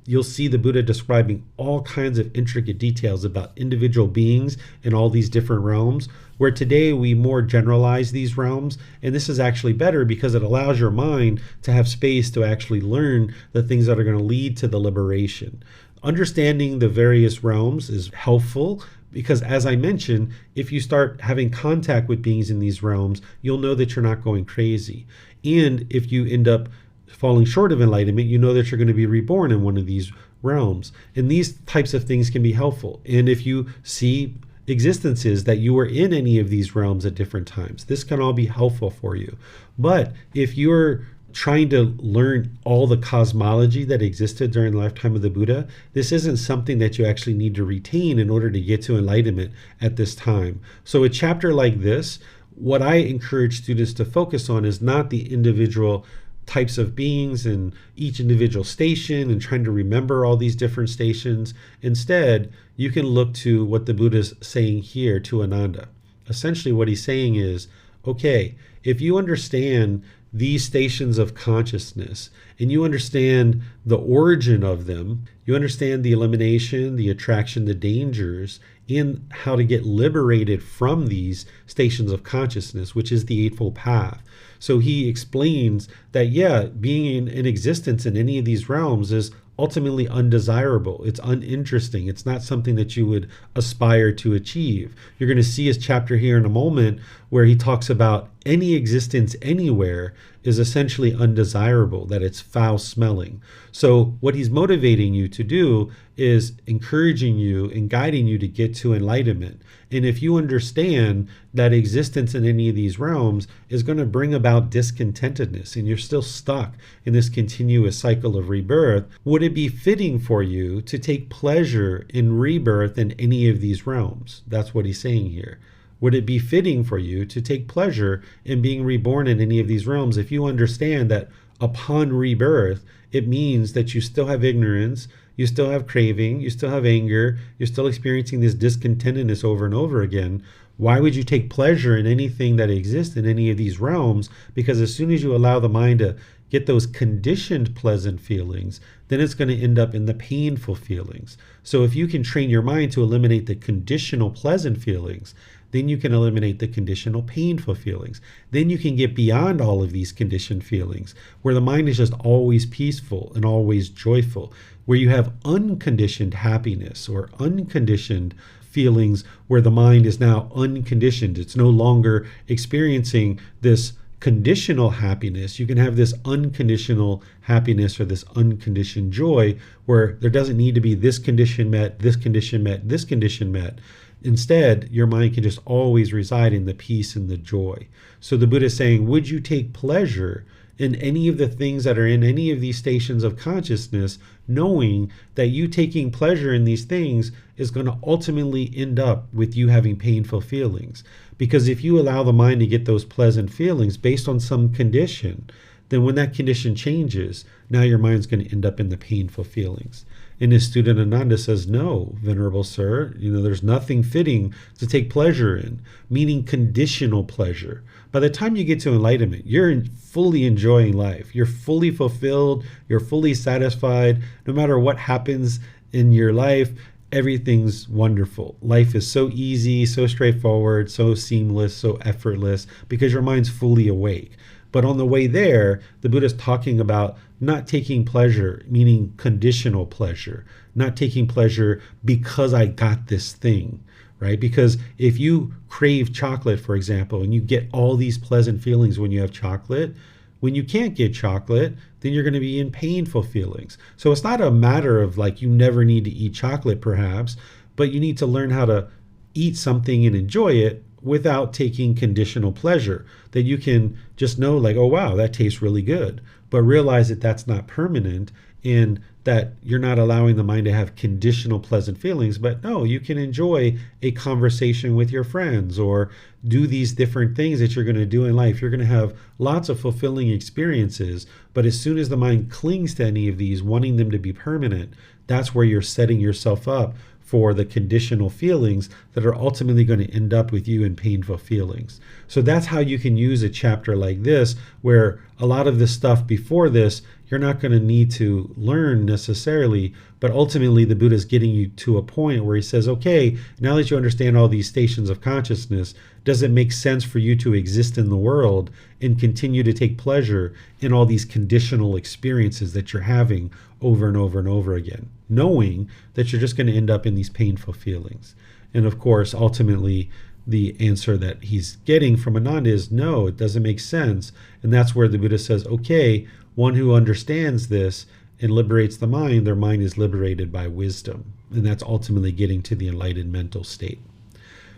You'll see the Buddha describing all kinds of intricate details about individual beings in all these different realms, where today we more generalize these realms. And this is actually better because it allows your mind to have space to actually learn the things that are going to lead to the liberation. Understanding the various realms is helpful because, as I mentioned, if you start having contact with beings in these realms, you'll know that you're not going crazy. And if you end up falling short of enlightenment, you know that you're going to be reborn in one of these realms. And these types of things can be helpful. And if you see existences that you were in any of these realms at different times, this can all be helpful for you. But if you're trying to learn all the cosmology that existed during the lifetime of the Buddha, this isn't something that you actually need to retain in order to get to enlightenment at this time. So a chapter like this, what I encourage students to focus on is not the individual types of beings and each individual station and trying to remember all these different stations. Instead, you can look to what the Buddha is saying here to Ananda. Essentially, what he's saying is, okay, if you understand these stations of consciousness and you understand the origin of them, you understand the elimination, the attraction, the dangers, and how to get liberated from these stations of consciousness, which is the Eightfold Path. So he explains that, yeah, being in existence in any of these realms is ultimately undesirable. It's uninteresting. It's not something that you would aspire to achieve. You're going to see his chapter here in a moment where he talks about any existence anywhere is essentially undesirable, that it's foul smelling. So what he's motivating you to do is encouraging you and guiding you to get to enlightenment. And if you understand that existence in any of these realms is going to bring about discontentedness and you're still stuck in this continuous cycle of rebirth, would it be fitting for you to take pleasure in rebirth in any of these realms? That's what he's saying here. Would it be fitting for you to take pleasure in being reborn in any of these realms if you understand that upon rebirth, it means that you still have ignorance, you still have craving, you still have anger, you're still experiencing this discontentedness over and over again? Why would you take pleasure in anything that exists in any of these realms? Because as soon as you allow the mind to get those conditioned pleasant feelings, then it's going to end up in the painful feelings. So if you can train your mind to eliminate the conditional pleasant feelings, then you can eliminate the conditional painful feelings. Then you can get beyond all of these conditioned feelings, where the mind is just always peaceful and always joyful, where you have unconditioned happiness or unconditioned feelings, where the mind is now unconditioned. It's no longer experiencing this conditional happiness. You can have this unconditional happiness or this unconditioned joy, where there doesn't need to be this condition met, this condition met, this condition met. Instead, your mind can just always reside in the peace and the joy. So the Buddha is saying, would you take pleasure in any of the things that are in any of these stations of consciousness, knowing that you taking pleasure in these things is going to ultimately end up with you having painful feelings? Because if you allow the mind to get those pleasant feelings based on some condition, then when that condition changes, now your mind's going to end up in the painful feelings. And his student Ananda says, no, Venerable Sir, there's nothing fitting to take pleasure in, meaning conditional pleasure. By the time you get to enlightenment, you're fully enjoying life. You're fully fulfilled. You're fully satisfied. No matter what happens in your life, everything's wonderful. Life is so easy, so straightforward, so seamless, so effortless, because your mind's fully awake. But on the way there, the Buddha's talking about not taking pleasure, meaning conditional pleasure, not taking pleasure because I got this thing, right? Because if you crave chocolate, for example, and you get all these pleasant feelings when you have chocolate, when you can't get chocolate, then you're going to be in painful feelings. So it's not a matter of like you never need to eat chocolate, perhaps, but you need to learn how to eat something and enjoy it without taking conditional pleasure, that you can just know like, oh, wow, that tastes really good, but realize that that's not permanent and that you're not allowing the mind to have conditional pleasant feelings. But no, you can enjoy a conversation with your friends or do these different things that you're going to do in life. You're going to have lots of fulfilling experiences, but as soon as the mind clings to any of these, wanting them to be permanent, that's where you're setting yourself up for the conditional feelings that are ultimately going to end up with you in painful feelings. So that's how you can use a chapter like this, where a lot of the stuff before this, you're not going to need to learn necessarily, but ultimately the Buddha is getting you to a point where he says, okay, now that you understand all these stations of consciousness, does it make sense for you to exist in the world and continue to take pleasure in all these conditional experiences that you're having over and over and over again, knowing that you're just going to end up in these painful feelings? And of course, ultimately, the answer that he's getting from Ananda is no, it doesn't make sense. And that's where the Buddha says, okay, one who understands this and liberates the mind, their mind is liberated by wisdom. And that's ultimately getting to the enlightened mental state.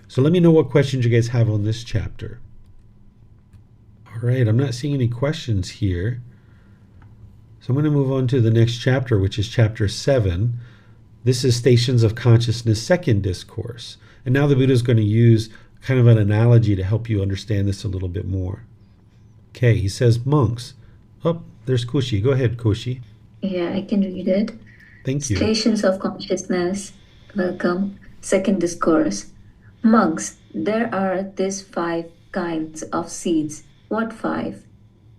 So let me know what questions you guys have on this chapter. All right, I'm not seeing any questions here. So I'm going to move on to the next chapter, which is chapter 7. This is Stations of Consciousness, second discourse. And now the Buddha is going to use kind of an analogy to help you understand this a little bit more. Okay, he says, monks. Oh, there's Kushi. Go ahead, Kushi. Yeah, I can read it. Thank you. Stations of Consciousness. Welcome. Second discourse. Monks, there are these 5 kinds of seeds. What 5?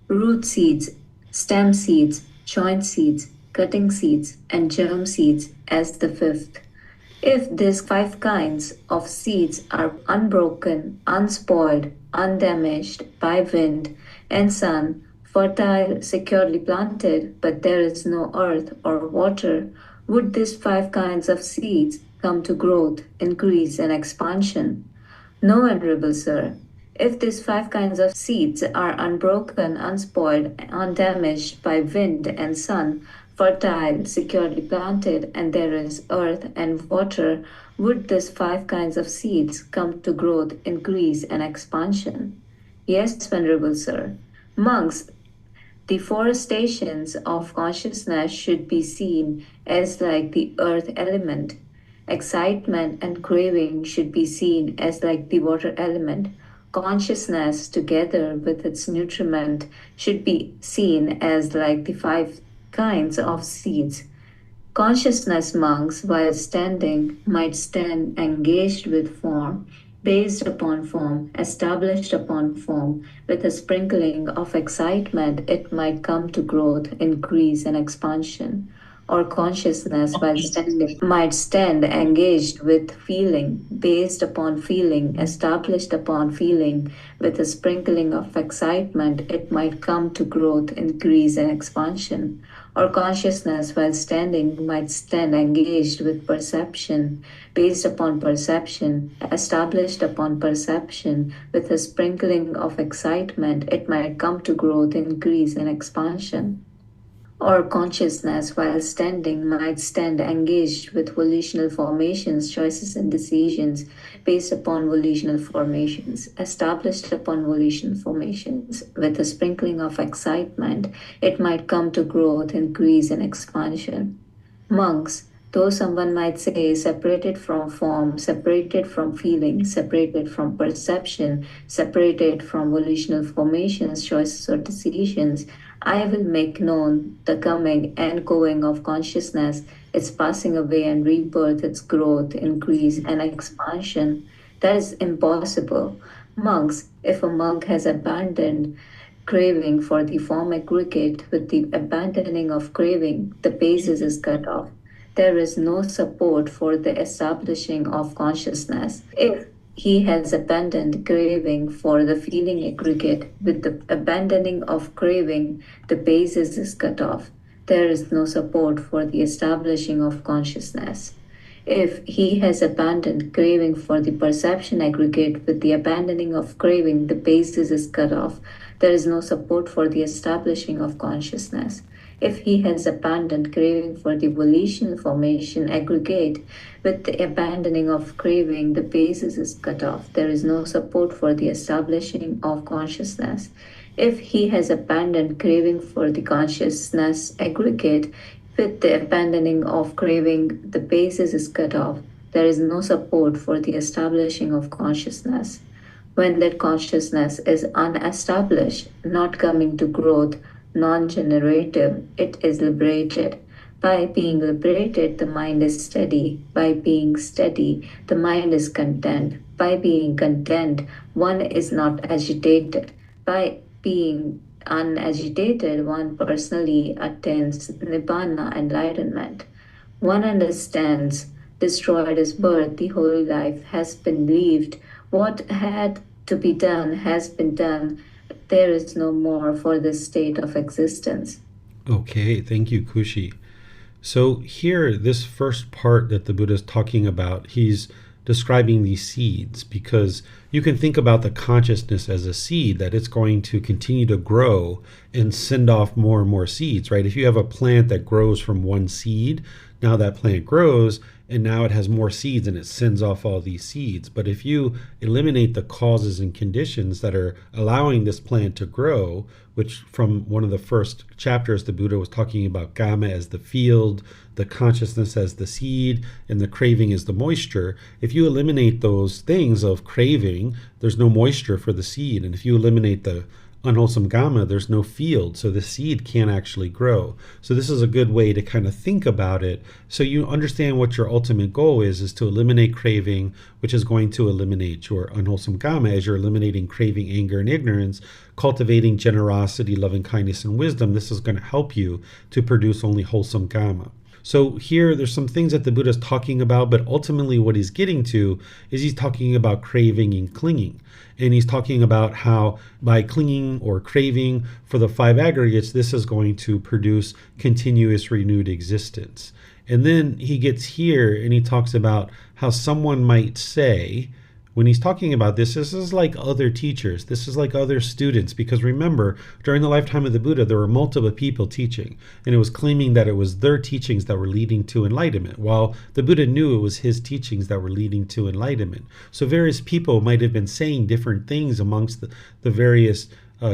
Root seeds, stem seeds, joint seeds, cutting seeds, and germ seeds as the 5th. If these 5 kinds of seeds are unbroken, unspoiled, undamaged by wind and sun, fertile, securely planted, but there is no earth or water, would these 5 kinds of seeds come to growth, increase, and expansion? No, Venerable Sir. If these 5 kinds of seeds are unbroken, unspoiled, undamaged by wind and sun, fertile, securely planted, and there is earth and water, would these 5 kinds of seeds come to growth, increase, and expansion? Yes, Venerable Sir. Monks, the 4 stations of consciousness should be seen as like the earth element. Excitement and craving should be seen as like the water element. Consciousness, together with its nutriment, should be seen as like the 5 kinds of seeds. Consciousness, monks, while standing, might stand engaged with form, based upon form, established upon form, with a sprinkling of excitement, it might come to growth, increase, and expansion. Or consciousness, while standing, might stand engaged with feeling, based upon feeling, established upon feeling, with a sprinkling of excitement, it might come to growth, increase, and expansion. Or consciousness, while standing, might stand engaged with perception, based upon perception, established upon perception, with a sprinkling of excitement, it might come to growth, increase, and expansion. Or consciousness, while standing, might stand engaged with volitional formations, choices, and decisions based upon volitional formations, established upon volitional formations. With a sprinkling of excitement, it might come to growth, increase, and expansion. Monks, though someone might say separated from form, separated from feeling, separated from perception, separated from volitional formations, choices, or decisions, I will make known the coming and going of consciousness, its passing away and rebirth, its growth, increase, and expansion. That is impossible. Monks, if a monk has abandoned craving for the form aggregate, with the abandoning of craving, the basis is cut off. There is no support for the establishing of consciousness. If he has abandoned craving for the feeling aggregate, with the abandoning of craving, the basis is cut off. There is no support for the establishing of consciousness. If he has abandoned craving for the perception aggregate, with the abandoning of craving, the basis is cut off. There is no support for the establishing of consciousness. If he has abandoned craving for the volitional formation aggregate, with the abandoning of craving, the basis is cut off. There is no support for the establishing of consciousness. If he has abandoned craving for the consciousness aggregate, with the abandoning of craving, the basis is cut off. There is no support for the establishing of consciousness. When that consciousness is unestablished, not coming to growth, non-generative, it is liberated. By being liberated, the mind is steady. By being steady, the mind is content. By being content, one is not agitated. By being unagitated, one personally attains Nibbana, enlightenment. One understands, destroyed is birth, the holy life has been lived. What had to be done has been done. There is no more for this state of existence. Okay, thank you, Kushi. So here, this first part that the Buddha is talking about, he's describing these seeds, because you can think about the consciousness as a seed, that it's going to continue to grow and send off more and more seeds, right? If you have a plant that grows from one seed, now that plant grows and now it has more seeds and it sends off all these seeds. But if you eliminate the causes and conditions that are allowing this plant to grow, which from one of the first chapters, the Buddha was talking about Kama as the field, the consciousness as the seed, and the craving as the moisture. If you eliminate those things of craving, there's no moisture for the seed. And if you eliminate the unwholesome Kama, there's no field, so the seed can't actually grow. So this is a good way to kind of think about it, so you understand what your ultimate goal is to eliminate craving, which is going to eliminate your unwholesome Kama. As you're eliminating craving, anger, and ignorance, cultivating generosity, loving kindness, and wisdom, this is going to help you to produce only wholesome Kama. So here, there's some things that the Buddha is talking about, but ultimately what he's getting to is he's talking about craving and clinging. And he's talking about how by clinging or craving for the five aggregates, this is going to produce continuous renewed existence. And then he gets here and he talks about how someone might say, when he's talking about this is like other teachers, this is like other students, because remember, during the lifetime of the Buddha, there were multiple people teaching, and it was claiming that it was their teachings that were leading to enlightenment, while the Buddha knew it was his teachings that were leading to enlightenment. So various people might have been saying different things amongst the various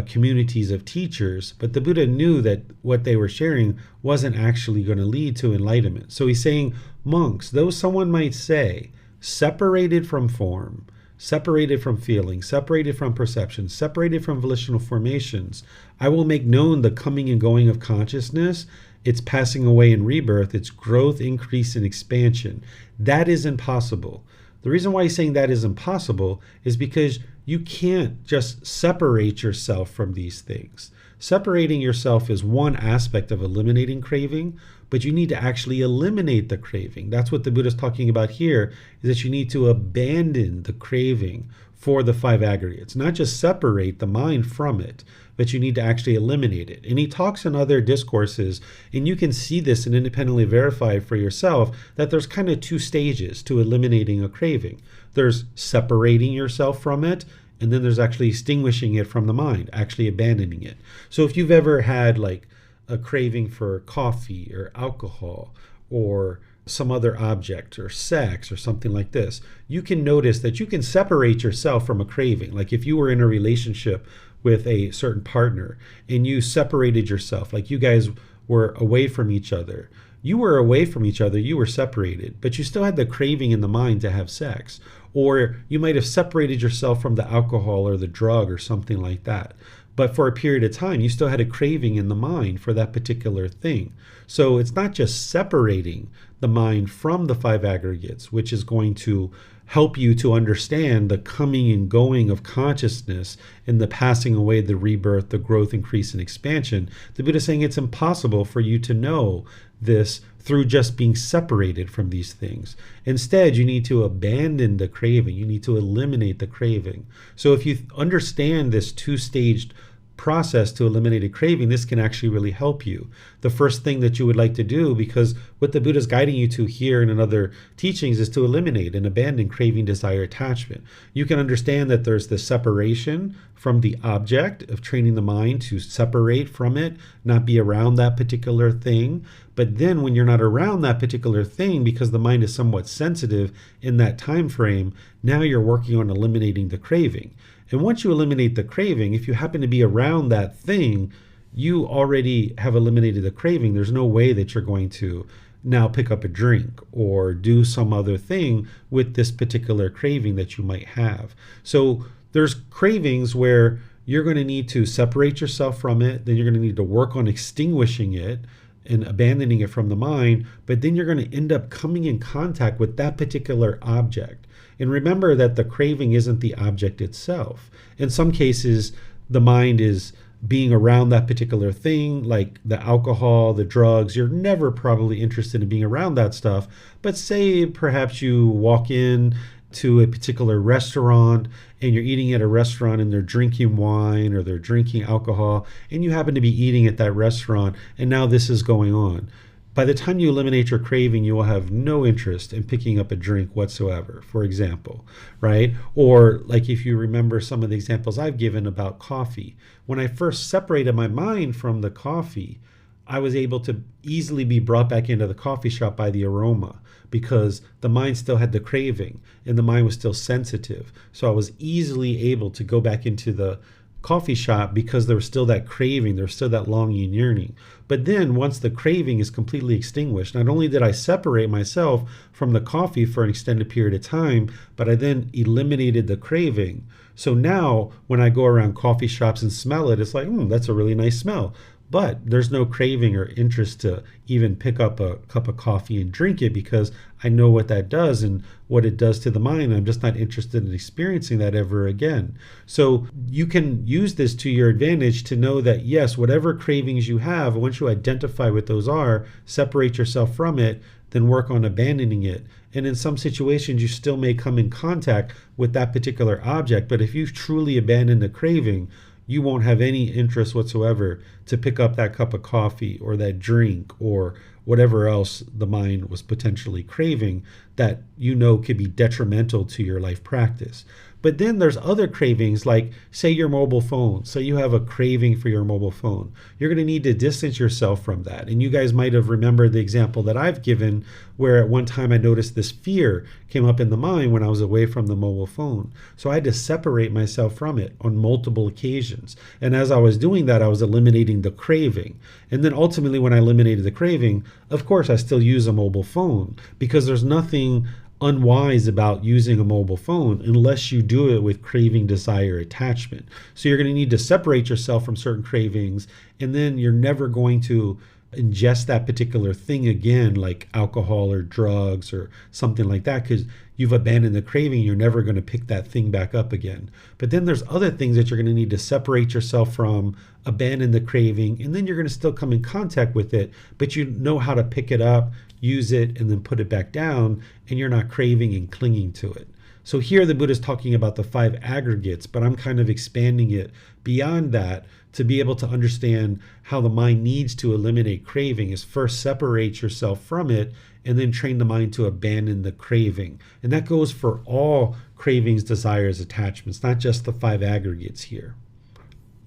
communities of teachers, but the Buddha knew that what they were sharing wasn't actually going to lead to enlightenment. So he's saying, monks, though someone might say, separated from form, separated from feeling, separated from perception, separated from volitional formations, I will make known the coming and going of consciousness, its passing away and rebirth, its growth, increase, and expansion. That is impossible. The reason why he's saying that is impossible is because you can't just separate yourself from these things. Separating yourself is one aspect of eliminating craving, but you need to actually eliminate the craving. That's what the Buddha is talking about here, is that you need to abandon the craving for the five aggregates, not just separate the mind from it, but you need to actually eliminate it. And he talks in other discourses, and you can see this and independently verify for yourself, that there's kind of two stages to eliminating a craving. There's separating yourself from it, and then there's actually extinguishing it from the mind, actually abandoning it. So if you've ever had like a craving for coffee or alcohol or some other object or sex or something like this, you can notice that you can separate yourself from a craving. Like if you were in a relationship with a certain partner and you separated yourself, like you guys were away from each other. You were away from each other, you were separated, but you still had the craving in the mind to have sex. Or you might have separated yourself from the alcohol or the drug or something like that. But for a period of time, you still had a craving in the mind for that particular thing. So it's not just separating the mind from the five aggregates, which is going to help you to understand the coming and going of consciousness and the passing away, the rebirth, the growth, increase, and expansion. The Buddha is saying it's impossible for you to know this through just being separated from these things. Instead, you need to abandon the craving. You need to eliminate the craving. So if you understand this two-staged process to eliminate a craving, this can actually really help you. The first thing that you would like to do, because what the Buddha is guiding you to here and in other teachings, is to eliminate and abandon craving, desire, attachment. You can understand that there's the separation from the object of training the mind to separate from it, not be around that particular thing. But then when you're not around that particular thing, because the mind is somewhat sensitive in that time frame, now you're working on eliminating the craving. And once you eliminate the craving, if you happen to be around that thing, you already have eliminated the craving. There's no way that you're going to now pick up a drink or do some other thing with this particular craving that you might have. So there's cravings where you're going to need to separate yourself from it. Then you're going to need to work on extinguishing it and abandoning it from the mind. But then you're going to end up coming in contact with that particular object. And remember that the craving isn't the object itself. In some cases, the mind is being around that particular thing, like the alcohol, the drugs. You're never probably interested in being around that stuff. But say perhaps you walk in to a particular restaurant and you're eating at a restaurant and they're drinking wine or they're drinking alcohol, and you happen to be eating at that restaurant, and now this is going on. By the time you eliminate your craving, you will have no interest in picking up a drink whatsoever, for example, right? Or like if you remember some of the examples I've given about coffee. When I first separated my mind from the coffee, I was able to easily be brought back into the coffee shop by the aroma, because the mind still had the craving and the mind was still sensitive. So I was easily able to go back into the coffee shop because there was still that craving, there was still that longing and yearning. But then once the craving is completely extinguished, not only did I separate myself from the coffee for an extended period of time, but I then eliminated the craving. So now when I go around coffee shops and smell it, it's like, that's a really nice smell. But there's no craving or interest to even pick up a cup of coffee and drink it, because I know what that does and what it does to the mind. I'm just not interested in experiencing that ever again. So you can use this to your advantage to know that, yes, whatever cravings you have, once you identify what those are, separate yourself from it, then work on abandoning it. And in some situations, you still may come in contact with that particular object. But if you've truly abandoned the craving, you won't have any interest whatsoever to pick up that cup of coffee or that drink or whatever else the mind was potentially craving that you know could be detrimental to your life practice. But then there's other cravings, like say your mobile phone. Say you have a craving for your mobile phone. You're going to need to distance yourself from that. And you guys might have remembered the example that I've given, where at one time I noticed this fear came up in the mind when I was away from the mobile phone. So I had to separate myself from it on multiple occasions. And as I was doing that, I was eliminating the craving. And then ultimately when I eliminated the craving, of course I still use a mobile phone, because there's nothing unwise about using a mobile phone unless you do it with craving, desire, attachment. So you're going to need to separate yourself from certain cravings, and then you're never going to ingest that particular thing again, like alcohol or drugs or something like that, because you've abandoned the craving. You're never going to pick that thing back up again. But then there's other things that you're going to need to separate yourself from, abandon the craving, and then you're going to still come in contact with it, but you know how to pick it up, use it, and then put it back down, and you're not craving and clinging to it. So here the Buddha is talking about the 5 aggregates, but I'm kind of expanding it beyond that to be able to understand how the mind needs to eliminate craving is first separate yourself from it and then train the mind to abandon the craving. And that goes for all cravings, desires, attachments, not just the 5 aggregates here.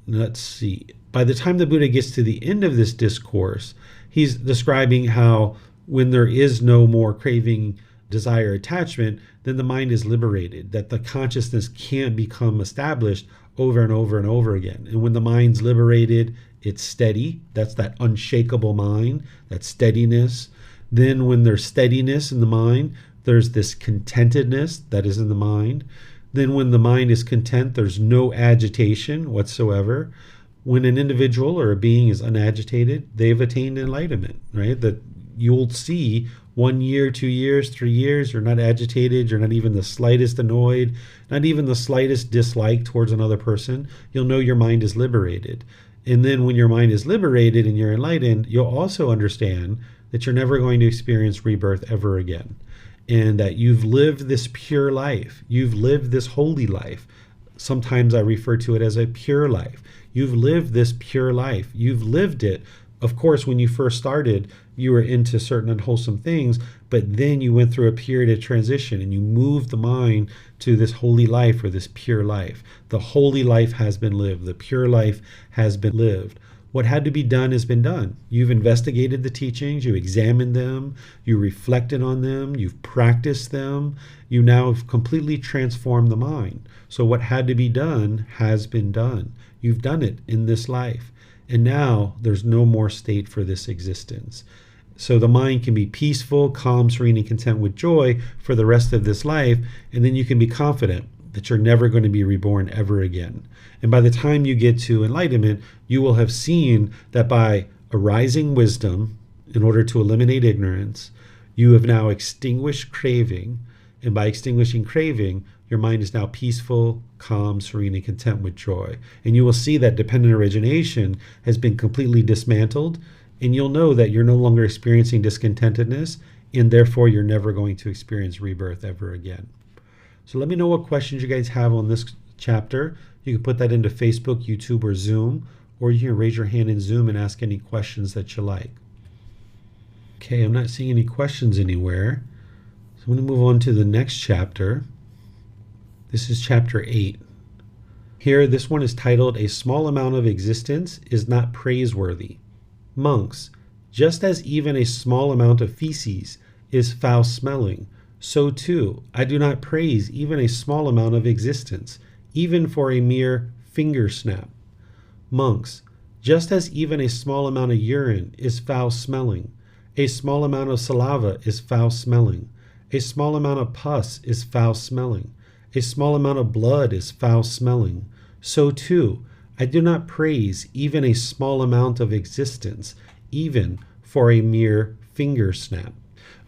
Let's see. By the time the Buddha gets to the end of this discourse, he's describing how when there is no more craving, desire, attachment, then the mind is liberated, that the consciousness can't become established over and over and over again. And when the mind's liberated, it's steady. That's that unshakable mind, that steadiness. Then when there's steadiness in the mind, there's this contentedness that is in the mind. Then when the mind is content, there's no agitation whatsoever. When an individual or a being is unagitated, they've attained enlightenment, right? That you'll see 1 year, 2 years, 3 years, you're not agitated, you're not even the slightest annoyed, not even the slightest dislike towards another person. You'll know your mind is liberated. And then when your mind is liberated and you're enlightened, you'll also understand that you're never going to experience rebirth ever again. And that you've lived this pure life. You've lived this holy life. Sometimes I refer to it as a pure life. You've lived this pure life. You've lived it. Of course, when you first started, you were into certain unwholesome things, but then you went through a period of transition and you moved the mind to this holy life or this pure life. The holy life has been lived. The pure life has been lived. What had to be done has been done. You've investigated the teachings, you examined them, you reflected on them, you've practiced them. You now have completely transformed the mind. So what had to be done has been done. You've done it in this life. And now there's no more state for this existence. So the mind can be peaceful, calm, serene, and content with joy for the rest of this life. And then you can be confident that you're never going to be reborn ever again. And by the time you get to enlightenment, you will have seen that by arising wisdom, in order to eliminate ignorance, you have now extinguished craving. And by extinguishing craving, your mind is now peaceful, calm, serene, and content with joy. And you will see that dependent origination has been completely dismantled, and you'll know that you're no longer experiencing discontentedness, and therefore you're never going to experience rebirth ever again. So let me know what questions you guys have on this chapter. You can put that into Facebook, YouTube, or Zoom, or you can raise your hand in Zoom and ask any questions that you like. Okay, I'm not seeing any questions anywhere. So I'm going to move on to the next chapter. This is chapter 8. Here, this one is titled, A Small Amount of Existence is Not Praiseworthy. Monks, just as even a small amount of feces is foul-smelling, so too, I do not praise even a small amount of existence, even for a mere finger snap. Monks, just as even a small amount of urine is foul-smelling, a small amount of saliva is foul-smelling, a small amount of pus is foul-smelling, a small amount of blood is foul-smelling, so too, I do not praise even a small amount of existence, even for a mere finger snap.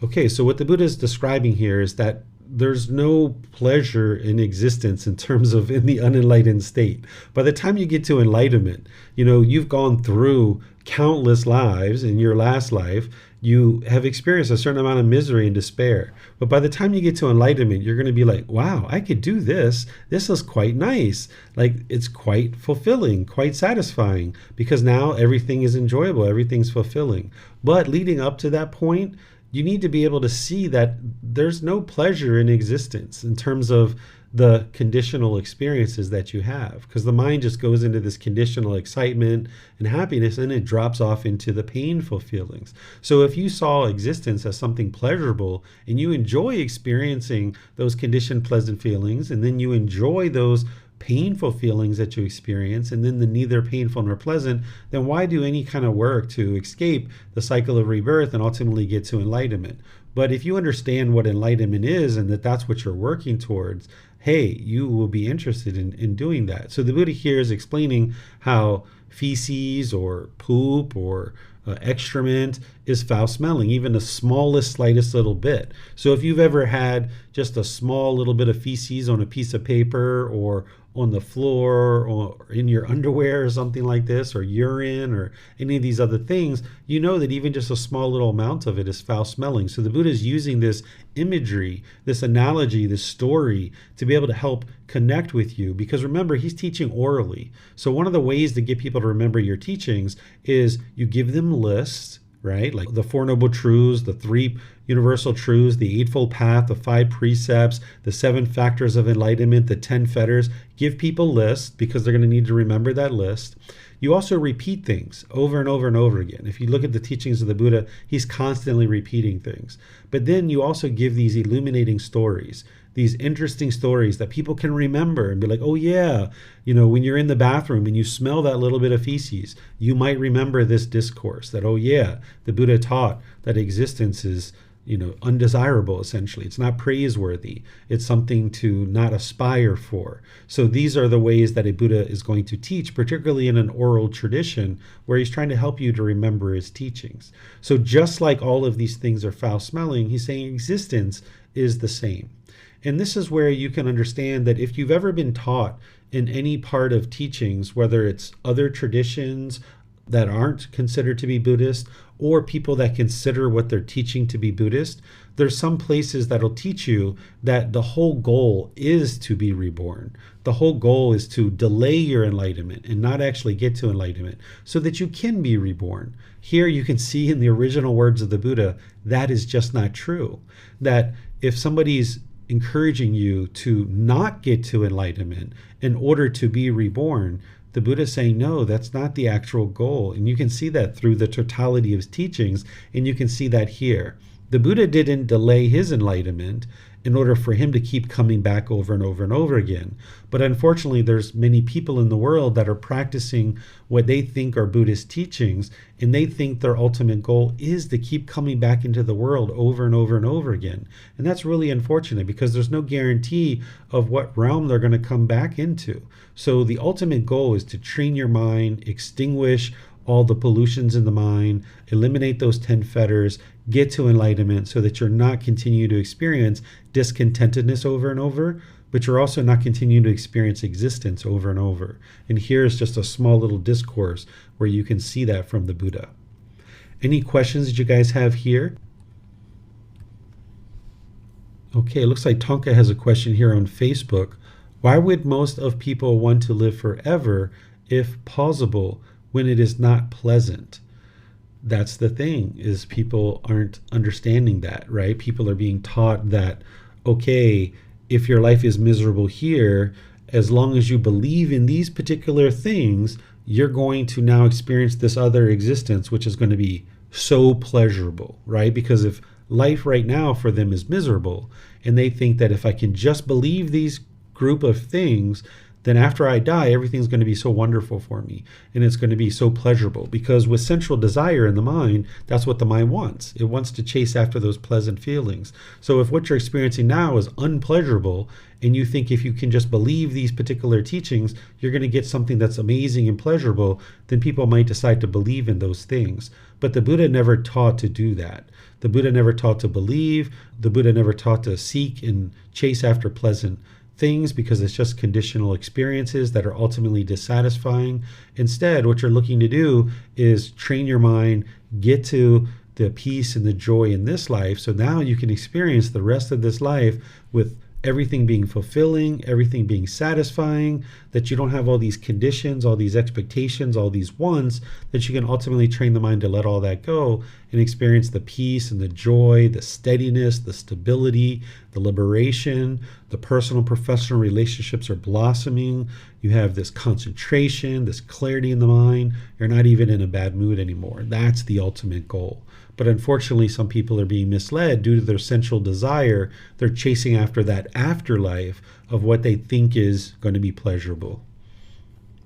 Okay, so what the Buddha is describing here is that there's no pleasure in existence in terms of in the unenlightened state. By the time you get to enlightenment, you've gone through countless lives. In your last life, you have experienced a certain amount of misery and despair. But by the time you get to enlightenment, you're going to be like, wow, I could do this. This is quite nice. Like, it's quite fulfilling, quite satisfying, because now everything is enjoyable, everything's fulfilling. But leading up to that point, you need to be able to see that there's no pleasure in existence in terms of the conditional experiences that you have, because the mind just goes into this conditional excitement and happiness and it drops off into the painful feelings. So if you saw existence as something pleasurable and you enjoy experiencing those conditioned pleasant feelings, and then you enjoy those painful feelings that you experience, and then the neither painful nor pleasant, then why do any kind of work to escape the cycle of rebirth and ultimately get to enlightenment? But if you understand what enlightenment is and that that's what you're working towards, hey, you will be interested in doing that. So the Buddha here is explaining how feces or poop or excrement is foul smelling, even the smallest, slightest little bit. So if you've ever had just a small little bit of feces on a piece of paper or on the floor or in your underwear or something like this, or urine or any of these other things, you know that even just a small little amount of it is foul smelling. So the Buddha is using this imagery, this analogy, this story to be able to help connect with you, because remember, he's teaching orally. So one of the ways to get people to remember your teachings is you give them lists, right? Like the Four Noble Truths, the Three Universal Truths, the Eightfold Path, the Five Precepts, the Seven Factors of Enlightenment, the 10 Fetters. Give people lists because they're going to need to remember that list. You also repeat things over and over and over again. If you look at the teachings of the Buddha, he's constantly repeating things. But then you also give these illuminating stories, these interesting stories that people can remember and be like, oh yeah, when you're in the bathroom and you smell that little bit of feces, you might remember this discourse that, oh yeah, the Buddha taught that existence is undesirable, essentially. It's not praiseworthy. It's something to not aspire for. So these are the ways that a Buddha is going to teach, particularly in an oral tradition where he's trying to help you to remember his teachings. So just like all of these things are foul smelling, he's saying existence is the same. And this is where you can understand that if you've ever been taught in any part of teachings, whether it's other traditions that aren't considered to be Buddhist, or people that consider what they're teaching to be Buddhist, there's some places that'll teach you that the whole goal is to be reborn. The whole goal is to delay your enlightenment and not actually get to enlightenment so that you can be reborn. Here you can see in the original words of the Buddha, that is just not true. That if somebody's encouraging you to not get to enlightenment in order to be reborn, the Buddha is saying, no, that's not the actual goal. And you can see that through the totality of his teachings, and you can see that here. The Buddha didn't delay his enlightenment in order for him to keep coming back over and over and over again. But unfortunately, there's many people in the world that are practicing what they think are Buddhist teachings, and they think their ultimate goal is to keep coming back into the world over and over and over again. And that's really unfortunate because there's no guarantee of what realm they're going to come back into. So the ultimate goal is to train your mind, extinguish all the pollutions in the mind, eliminate those 10 fetters, get to enlightenment so that you're not continuing to experience discontentedness over and over, but you're also not continuing to experience existence over and over. And here's just a small little discourse where you can see that from the Buddha. Any questions that you guys have here? Okay, it looks like Tonka has a question here on Facebook. Why would most of people want to live forever if possible when it is not pleasant? That's the thing, is people aren't understanding that, right? People are being taught that, okay, if your life is miserable here, as long as you believe in these particular things, you're going to now experience this other existence, which is going to be so pleasurable, right? Because if life right now for them is miserable, and they think that if I can just believe these group of things, then after I die, everything's going to be so wonderful for me, and it's going to be so pleasurable. Because with central desire in the mind, that's what the mind wants. It wants to chase after those pleasant feelings. So if what you're experiencing now is unpleasurable, and you think if you can just believe these particular teachings, you're going to get something that's amazing and pleasurable, then people might decide to believe in those things. But the Buddha never taught to do that. The Buddha never taught to believe. The Buddha never taught to seek and chase after pleasant things, because it's just conditional experiences that are ultimately dissatisfying. Instead, what you're looking to do is train your mind, get to the peace and the joy in this life, so now you can experience the rest of this life with everything being fulfilling, everything being satisfying, that you don't have all these conditions, all these expectations, all these wants, that you can ultimately train the mind to let all that go and experience the peace and the joy, the steadiness, the stability, the liberation. The personal professional relationships are blossoming. You have this concentration, this clarity in the mind. You're not even in a bad mood anymore. That's the ultimate goal. But unfortunately, some people are being misled due to their sensual desire. They're chasing after that afterlife of what they think is going to be pleasurable.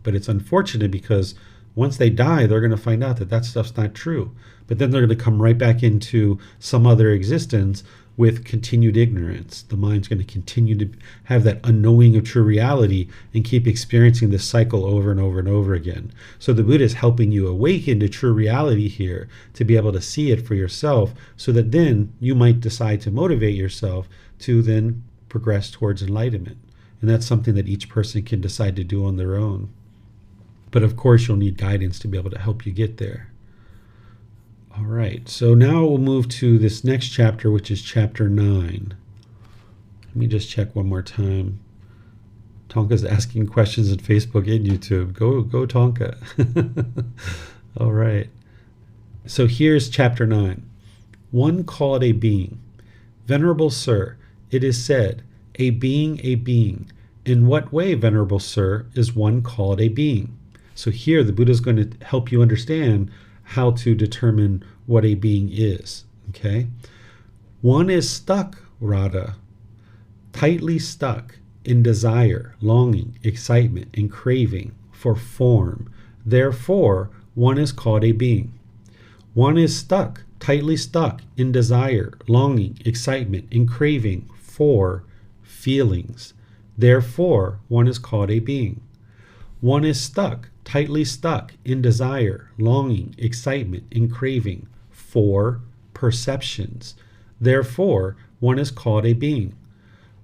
But it's unfortunate because Once they die, they're going to find out that that stuff's not true. But then they're going to come right back into some other existence with continued ignorance. The mind's going to continue to have that unknowing of true reality and keep experiencing this cycle over and over and over again. So the Buddha is helping you awaken to true reality here, to be able to see it for yourself, so that then you might decide to motivate yourself to then progress towards enlightenment. And that's something that each person can decide to do on their own. But of course, you'll need guidance to be able to help you get there. All right, so now we'll move to this next chapter, which is chapter 9. Let me just check one more time. Tonka's asking questions on Facebook and YouTube. Go Tonka. All right. So here's chapter 9. One called a being. Venerable Sir, it is said, a being. In what way, Venerable Sir, is one called a being? So here the Buddha is going to help you understand how to determine what a being is. Okay? One is stuck, Radha, tightly stuck in desire, longing, excitement, and craving for form. Therefore, one is called a being. One is stuck, tightly stuck in desire, longing, excitement, and craving for feelings. Therefore, one is called a being. One is stuck, tightly stuck in desire, longing, excitement, and craving for perceptions. Therefore, one is called a being.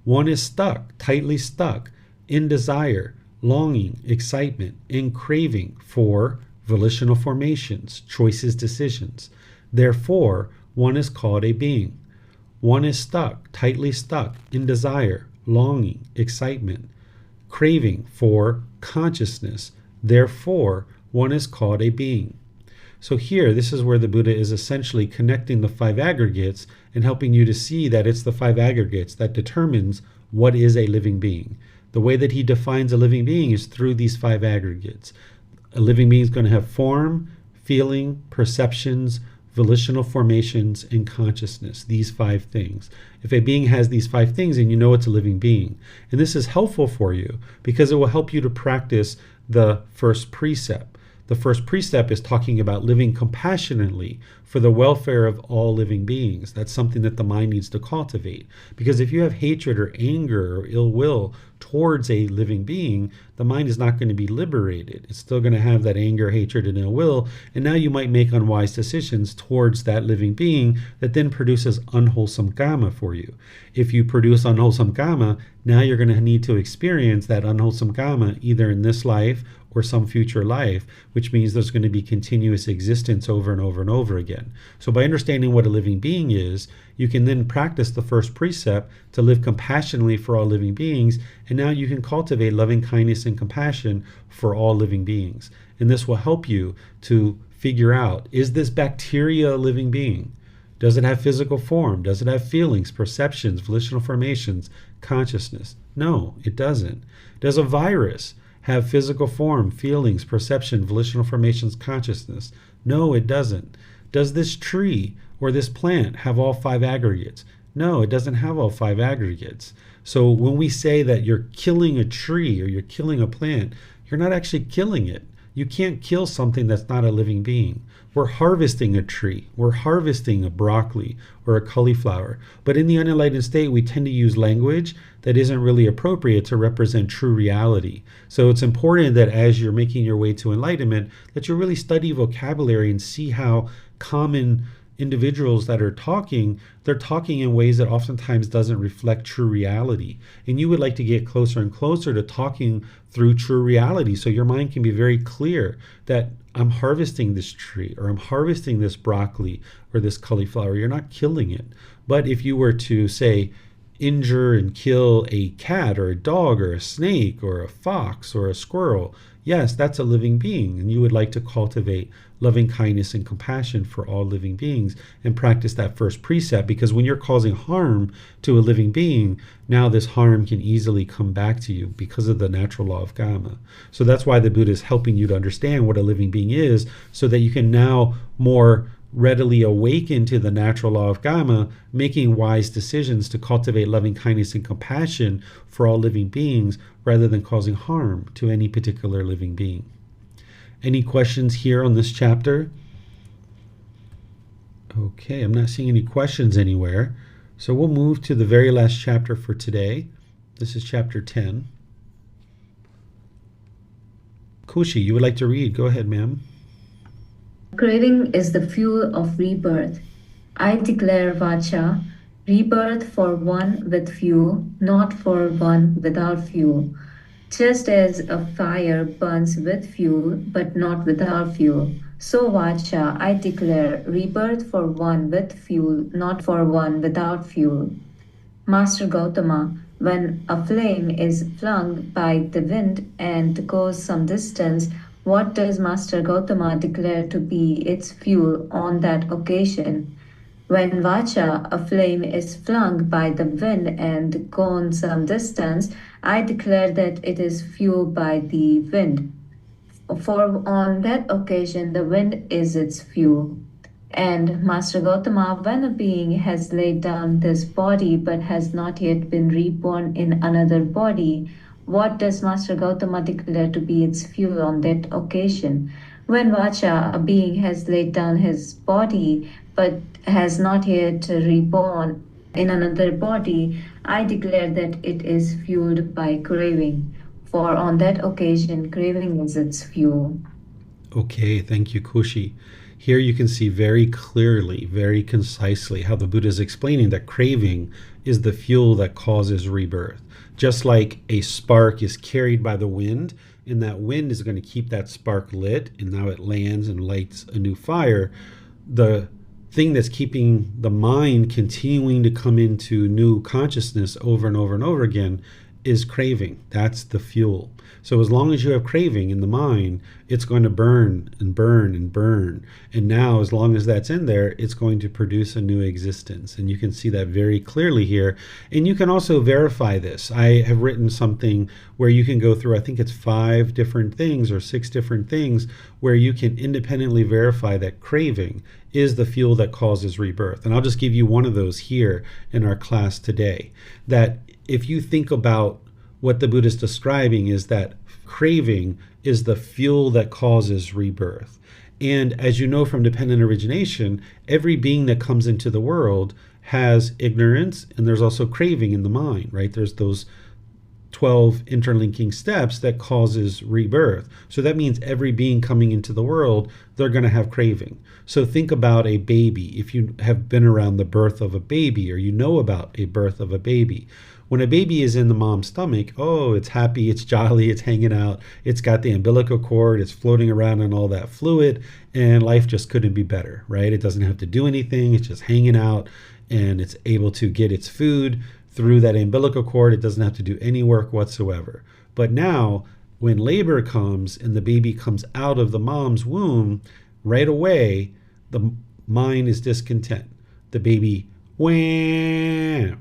One is stuck, tightly stuck in desire, longing, excitement, and craving for volitional formations, choices, decisions. Therefore, one is called a being. One is stuck, tightly stuck in desire, longing, excitement, craving for consciousness. Therefore, one is called a being. So here, this is where the Buddha is essentially connecting the five aggregates and helping you to see that it's the five aggregates that determines what is a living being. The way that he defines a living being is through these five aggregates. A living being is going to have form, feeling, perceptions, volitional formations, and consciousness, these five things. If a being has these five things, then you know it's a living being. And this is helpful for you because it will help you to practice the first precept. The first precept is talking about living compassionately for the welfare of all living beings. That's something that the mind needs to cultivate. Because if you have hatred or anger or ill will towards a living being, the mind is not going to be liberated. It's still going to have that anger, hatred, and ill will. And now you might make unwise decisions towards that living being that then produces unwholesome karma for you. If you produce unwholesome karma, now you're going to need to experience that unwholesome karma either in this life or some future life, which means there's going to be continuous existence over and over and over again. So by understanding what a living being is, you can then practice the first precept to live compassionately for all living beings, and now you can cultivate loving kindness and compassion for all living beings. And this will help you to figure out, is this bacteria a living being? Does it have physical form? Does it have feelings, perceptions, volitional formations, consciousness? No, it doesn't. Does a virus have physical form, feelings, perception, volitional formations, consciousness? No, it doesn't. Does this tree or this plant have all five aggregates? No, it doesn't have all five aggregates. So when we say that you're killing a tree or you're killing a plant, you're not actually killing it. You can't kill something that's not a living being. We're harvesting a tree. We're harvesting a broccoli or a cauliflower. But in the unenlightened state, we tend to use language that isn't really appropriate to represent true reality. So it's important that as you're making your way to enlightenment, that you really study vocabulary and see how common individuals that are talking, they're talking in ways that oftentimes doesn't reflect true reality. And you would like to get closer and closer to talking through true reality so your mind can be very clear that I'm harvesting this tree or I'm harvesting this broccoli or this cauliflower. You're not killing it. But if you were to say, injure and kill a cat or a dog or a snake or a fox or a squirrel, yes, that's a living being, and you would like to cultivate loving kindness and compassion for all living beings and practice that first precept, because when you're causing harm to a living being, now this harm can easily come back to you because of the natural law of karma. So that's why the Buddha is helping you to understand what a living being is, so that you can now more readily awaken to the natural law of karma, making wise decisions to cultivate loving kindness and compassion for all living beings rather than causing harm to any particular living being. Any questions here on this chapter? Okay, I'm not seeing any questions anywhere. So we'll move to the very last chapter for today. This is chapter 10. Kushi, you would like to read? Go ahead, ma'am. Craving is the fuel of rebirth. I declare Vacha, rebirth for one with fuel, not for one without fuel. Just as a fire burns with fuel, but not without fuel, so Vacha, I declare rebirth for one with fuel, not for one without fuel. Master Gautama, when a flame is flung by the wind and goes some distance, what does Master Gautama declare to be its fuel on that occasion? When Vacha, a flame, is flung by the wind and gone some distance, I declare that it is fueled by the wind. For on that occasion, the wind is its fuel. And Master Gautama, when a being has laid down this body but has not yet been reborn in another body, what does Master Gautama declare to be its fuel on that occasion? When Vacha, a being, has laid down his body but has not yet reborn in another body, I declare that it is fueled by craving. For on that occasion, craving is its fuel. Okay, thank you, Kushi. Here you can see very clearly, very concisely how the Buddha is explaining that craving is the fuel that causes rebirth. Just like a spark is carried by the wind, and that wind is going to keep that spark lit, and now it lands and lights a new fire, the thing that's keeping the mind continuing to come into new consciousness over and over and over again is craving. That's the fuel. So as long as you have craving in the mind, it's going to burn and burn and burn. And now, as long as that's in there, it's going to produce a new existence. And you can see that very clearly here. And you can also verify this. I have written something where you can go through, I think it's 5 different things or 6 different things where you can independently verify that craving is the fuel that causes rebirth. And I'll just give you one of those here in our class today. That if you think about what the Buddha is describing is that craving is the fuel that causes rebirth. And as you know from dependent origination, every being that comes into the world has ignorance, and there's also craving in the mind, right? There's those 12 interlinking steps that causes rebirth. So that means every being coming into the world, they're going to have craving. So think about a baby. If you have been around the birth of a baby, or you know about a birth of a baby, when a baby is in the mom's stomach, oh, it's happy, it's jolly, it's hanging out, it's got the umbilical cord, it's floating around in all that fluid, and life just couldn't be better, right? It doesn't have to do anything, it's just hanging out, and it's able to get its food through that umbilical cord. It doesn't have to do any work whatsoever. But now, when labor comes and the baby comes out of the mom's womb, right away, the mind is discontent. The baby, wah,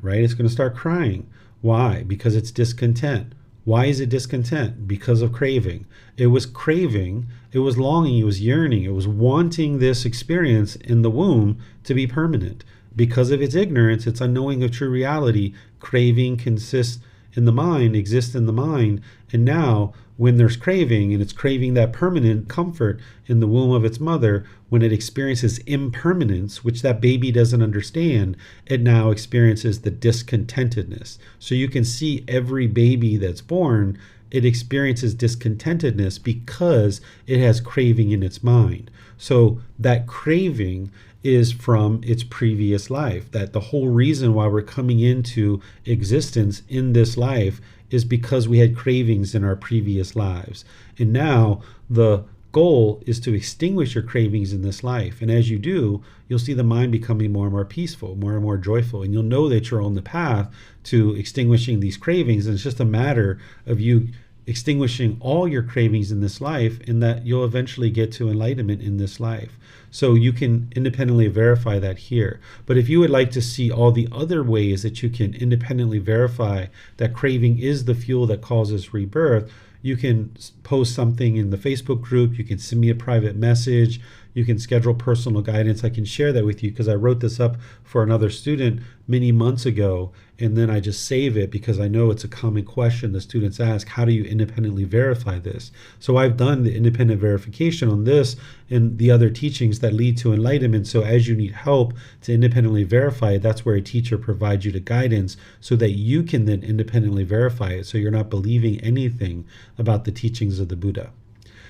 right? It's going to start crying. Why? Because it's discontent. Why is it discontent? Because of craving. It was craving, it was longing, it was yearning, it was wanting this experience in the womb to be permanent. Because of its ignorance, its unknowing of true reality, craving consists in the mind, exists in the mind, and now when there's craving, and it's craving that permanent comfort in the womb of its mother, when it experiences impermanence, which that baby doesn't understand, it now experiences the discontentedness. So you can see every baby that's born, it experiences discontentedness because it has craving in its mind. So that craving is from its previous life, that the whole reason why we're coming into existence in this life is because we had cravings in our previous lives. And now the goal is to extinguish your cravings in this life. And as you do, you'll see the mind becoming more and more peaceful, more and more joyful. And you'll know that you're on the path to extinguishing these cravings. And it's just a matter of you extinguishing all your cravings in this life, and that you'll eventually get to enlightenment in this life. So you can independently verify that here. But if you would like to see all the other ways that you can independently verify that craving is the fuel that causes rebirth, you can post something in the Facebook group, you can send me a private message, you can schedule personal guidance. I can share that with you because I wrote this up for another student many months ago, and then I just save it because I know it's a common question the students ask: how do you independently verify this? So I've done the independent verification on this and the other teachings that lead to enlightenment. So as you need help to independently verify it, that's where a teacher provides you the guidance so that you can then independently verify it, so you're not believing anything about the teachings of the Buddha.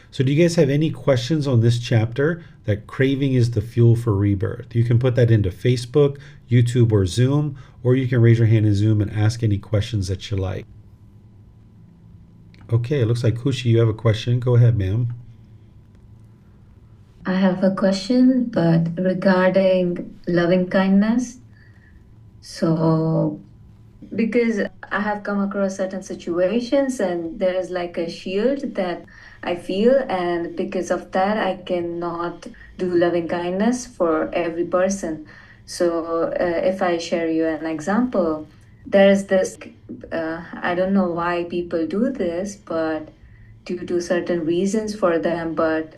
So do you guys have any questions on this chapter, that craving is the fuel for rebirth? You can put that into Facebook, YouTube, or Zoom, or you can raise your hand in Zoom and ask any questions that you like. Okay, it looks like Kushi, you have a question. Go ahead, ma'am. I have a question, but regarding loving kindness. So, because I have come across certain situations and there is like a shield that I feel, and because of that, I cannot do loving kindness for every person. So, if I share you an example, there's this, I don't know why people do this, but due to certain reasons for them. But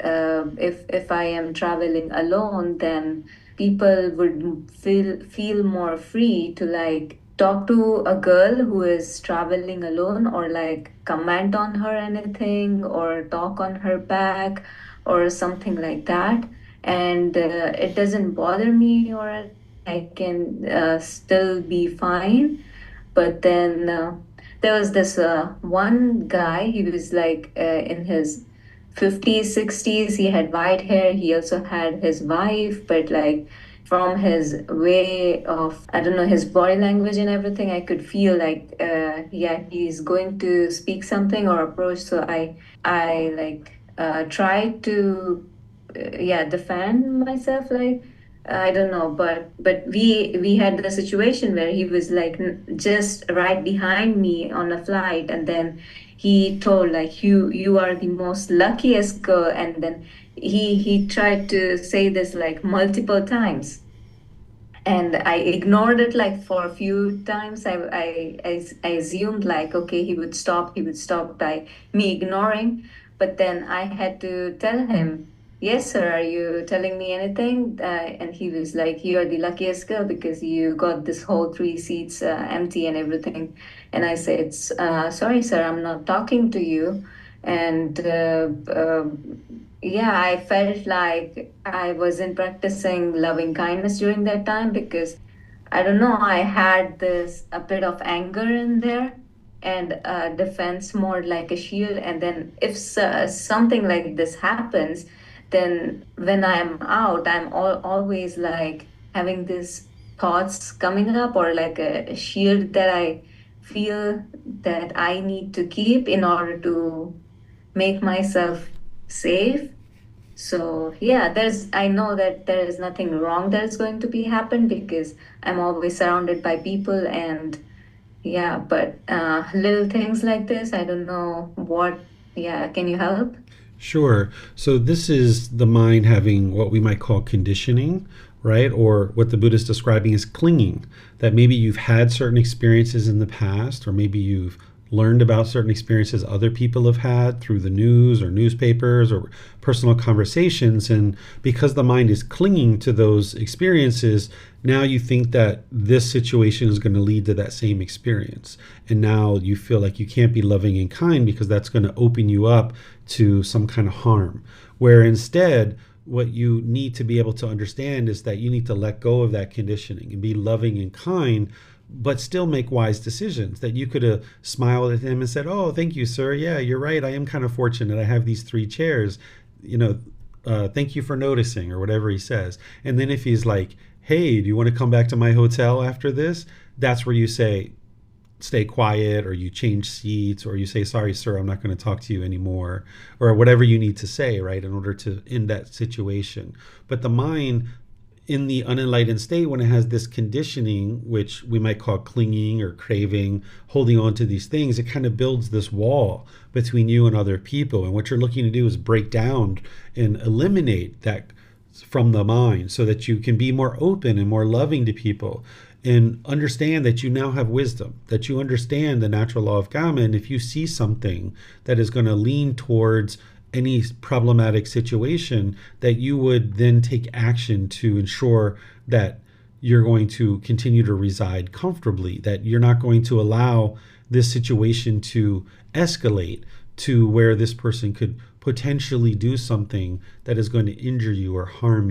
if I am traveling alone, then people would feel more free to like talk to a girl who is traveling alone, or like comment on her anything, or talk on her back, or something like that. And it doesn't bother me, or I can still be fine. But then there was this one guy. He was like in his 50s, 60s. He had white hair. He also had his wife, but like from his way of, I don't know, his body language and everything, I could feel like, yeah, he's going to speak something or approach. So I like tried to, yeah, defend myself, like, I don't know, but we had the situation where he was like just right behind me on a flight, and then he told like, you are the most luckiest girl, and then he tried to say this like multiple times, and I ignored it like for a few times. I assumed like, okay, he would stop by me ignoring, but then I had to tell him, yes sir, are you telling me anything? And he was like, you're the luckiest girl because you got this whole 3 seats empty and everything. And I said, sorry sir, I'm not talking to you. And yeah, I felt like I wasn't practicing loving kindness during that time, because I don't know, I had this a bit of anger in there, and defense more like a shield. And then if something like this happens, then when I'm out, I'm always like having these thoughts coming up, or like a shield that I feel that I need to keep in order to make myself safe. So yeah, I know that there is nothing wrong that is going to be happen, because I'm always surrounded by people. And yeah, but little things like this, I don't know what. Yeah, can you help? Sure. So this is the mind having what we might call conditioning, right? Or what the Buddha is describing as clinging, that maybe you've had certain experiences in the past, or maybe you've learned about certain experiences other people have had through the news or newspapers or personal conversations. And because the mind is clinging to those experiences, now you think that this situation is going to lead to that same experience. And now you feel like you can't be loving and kind because that's going to open you up to some kind of harm. Where instead, what you need to be able to understand is that you need to let go of that conditioning and be loving and kind, but still make wise decisions. That you could have smiled at him and said, oh, thank you, sir. Yeah, you're right. I am kind of fortunate. I have these 3 chairs. Thank you for noticing, or whatever he says. And then if he's like, hey, do you want to come back to my hotel after this? That's where you say, stay quiet, or you change seats, or you say, sorry, sir, I'm not going to talk to you anymore, or whatever you need to say, right, in order to end that situation. But the mind, in the unenlightened state, when it has this conditioning, which we might call clinging or craving, holding on to these things, it kind of builds this wall between you and other people. And what you're looking to do is break down and eliminate that from the mind, so that you can be more open and more loving to people, and understand that you now have wisdom, that you understand the natural law of karma. And if you see something that is going to lean towards any problematic situation, that you would then take action to ensure that you're going to continue to reside comfortably, that you're not going to allow this situation to escalate to where this person could potentially do something that is going to injure you or harm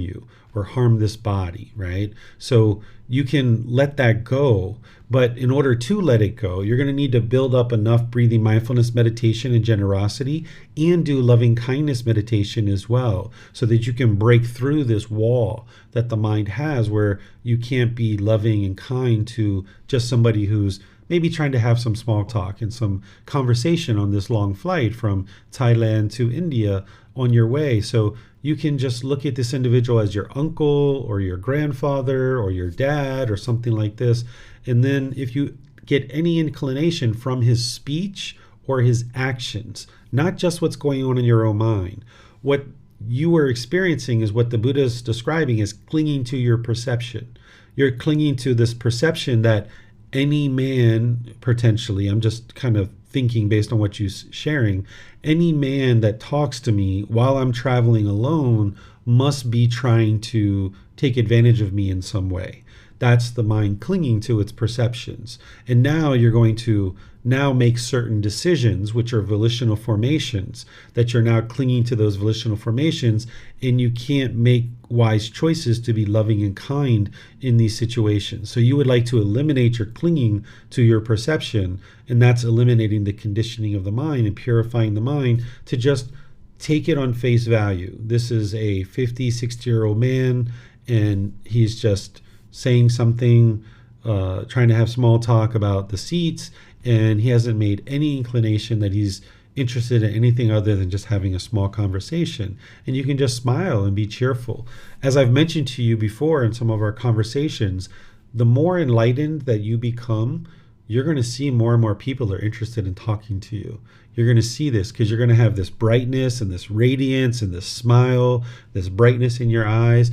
this body, right? So you can let that go, but in order to let it go, you're going to need to build up enough breathing mindfulness meditation and generosity, and do loving kindness meditation as well, so that you can break through this wall that the mind has, where you can't be loving and kind to just somebody who's maybe trying to have some small talk and some conversation on this long flight from Thailand to India on your way. So you can just look at this individual as your uncle or your grandfather or your dad or something like this. And then if you get any inclination from his speech or his actions, not just what's going on in your own mind, what you are experiencing is what the Buddha is describing as clinging to your perception. You're clinging to this perception that any man, potentially, I'm just kind of thinking based on what you're sharing, any man that talks to me while I'm traveling alone must be trying to take advantage of me in some way. That's the mind clinging to its perceptions. And now you're going to now make certain decisions, which are volitional formations, that you're now clinging to those volitional formations, and you can't make wise choices to be loving and kind in these situations. So you would like to eliminate your clinging to your perception, and that's eliminating the conditioning of the mind and purifying the mind to just take it on face value. This is a 50, 60-year-old man, and he's just saying something, trying to have small talk about the seats, and he hasn't made any inclination that he's interested in anything other than just having a small conversation. And you can just smile and be cheerful. As I've mentioned to you before in some of our conversations, the more enlightened that you become, you're going to see more and more people are interested in talking to you. You're going to see this because you're going to have this brightness and this radiance and this smile, this brightness in your eyes.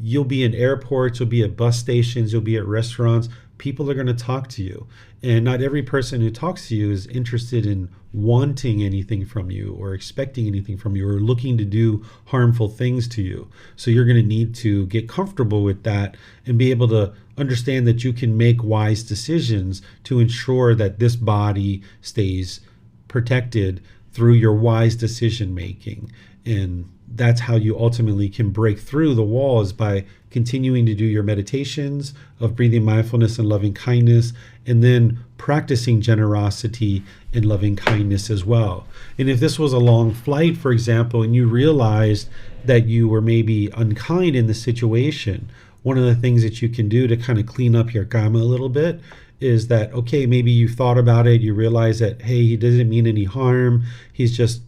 You'll be in airports, you'll be at bus stations, you'll be at restaurants. People are going to talk to you. And not every person who talks to you is interested in wanting anything from you or expecting anything from you or looking to do harmful things to you. So you're going to need to get comfortable with that and be able to understand that you can make wise decisions to ensure that this body stays protected through your wise decision making. And that's how you ultimately can break through the walls, by continuing to do your meditations of breathing mindfulness and loving kindness, and then practicing generosity and loving kindness as well. And if this was a long flight, for example, and you realized that you were maybe unkind in the situation, one of the things that you can do to kind of clean up your karma a little bit is that, okay, maybe you thought about it, you realize that, hey, he doesn't mean any harm, he's just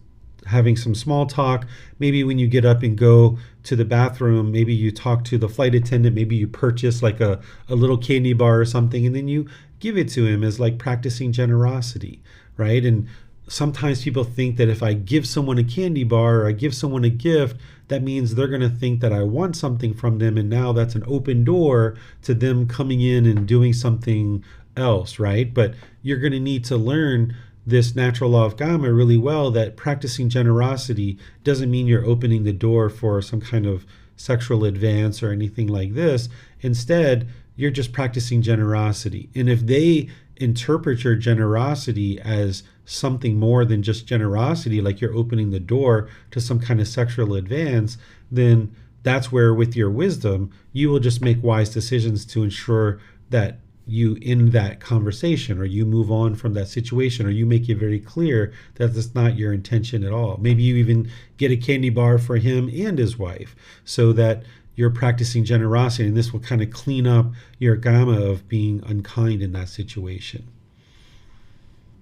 having some small talk. Maybe when you get up and go to the bathroom, maybe you talk to the flight attendant, maybe you purchase like a little candy bar or something, and then you give it to him as like practicing generosity, right? And sometimes people think that if I give someone a candy bar or I give someone a gift, that means they're going to think that I want something from them, and now that's an open door to them coming in and doing something else, right? But you're going to need to learn this natural law of Gama really well, that practicing generosity doesn't mean you're opening the door for some kind of sexual advance or anything like this. Instead, you're just practicing generosity. And if they interpret your generosity as something more than just generosity, like you're opening the door to some kind of sexual advance, then that's where, with your wisdom, you will just make wise decisions to ensure that you end that conversation, or you move on from that situation, or you make it very clear that that's not your intention at all. Maybe you even get a candy bar for him and his wife, so that you're practicing generosity, and this will kind of clean up your gamma of being unkind in that situation.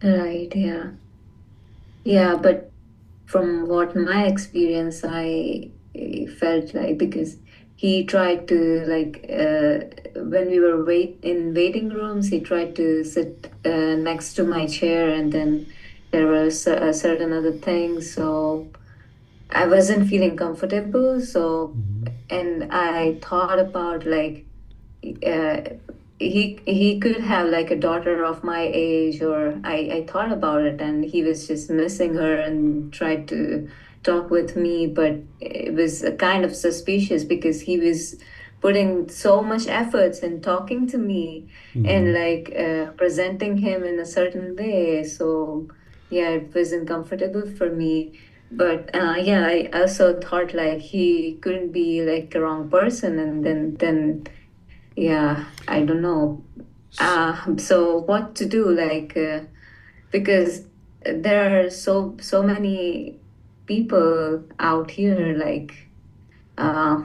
Right, yeah. Yeah, but from what my experience, I felt like, because he tried to, like, when we were in waiting rooms, he tried to sit next to my chair, and then there were certain other things, so I wasn't feeling comfortable. So, and I thought about, like, he could have like a daughter of my age, or I thought about it, and he was just missing her and tried to talk with me, but it was kind of suspicious because he was putting so much efforts in talking to me and like presenting him in a certain way. So yeah, it was uncomfortable for me. But yeah, I also thought like he couldn't be like the wrong person, and then yeah, I don't know. So what to do? Like because there are so many people out here like uh,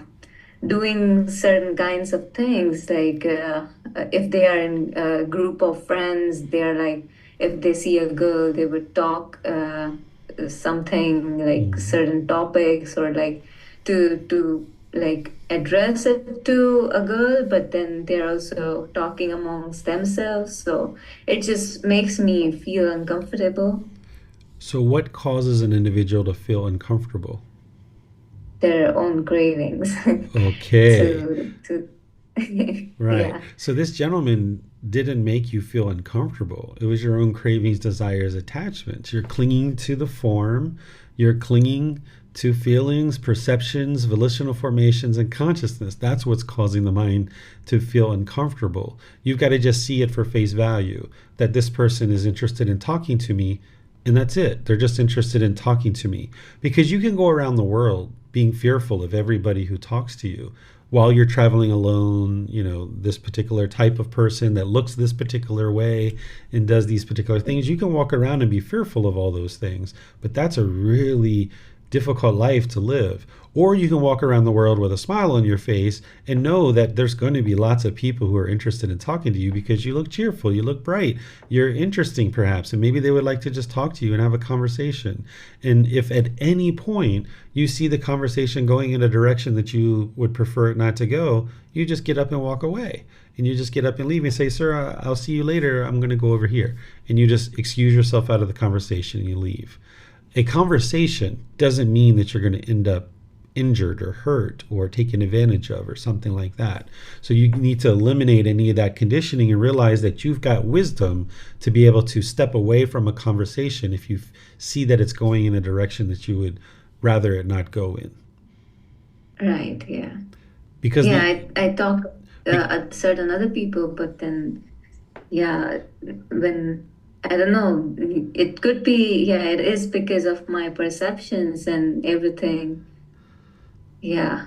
doing certain kinds of things like if they are in a group of friends, they're like if they see a girl they would talk something like certain topics or like to like address it to a girl, but then they're also talking amongst themselves, so it just makes me feel uncomfortable. So, what causes an individual to feel uncomfortable? Their own cravings Okay, to right. yeah. So, this gentleman didn't make you feel uncomfortable. It was your own cravings, desires, attachments. You're clinging to the form, you're clinging to feelings, perceptions, volitional formations, and consciousness. That's what's causing the mind to feel uncomfortable. You've got to just see it for face value that this person is interested in talking to me, and that's it. They're just interested in talking to me. Because you can go around the world being fearful of everybody who talks to you while you're traveling alone. You know, this particular type of person that looks this particular way and does these particular things. You can walk around and be fearful of all those things, but that's a really difficult life to live. Or you can walk around the world with a smile on your face and know that there's going to be lots of people who are interested in talking to you because you look cheerful, you look bright, you're interesting perhaps, and maybe they would like to just talk to you and have a conversation. And if at any point you see the conversation going in a direction that you would prefer it not to go, you just get up and walk away. And you just get up and leave and say, "Sir, I'll see you later. I'm going to go over here." And you just excuse yourself out of the conversation and you leave. A conversation doesn't mean that you're going to end up injured or hurt or taken advantage of or something like that. So you need to eliminate any of that conditioning and realize that you've got wisdom to be able to step away from a conversation if you see that it's going in a direction that you would rather it not go in. Right, yeah. Because yeah, I talk at certain other people, but then yeah, when I don't know, it could be, yeah, it is because of my perceptions and everything. Yeah.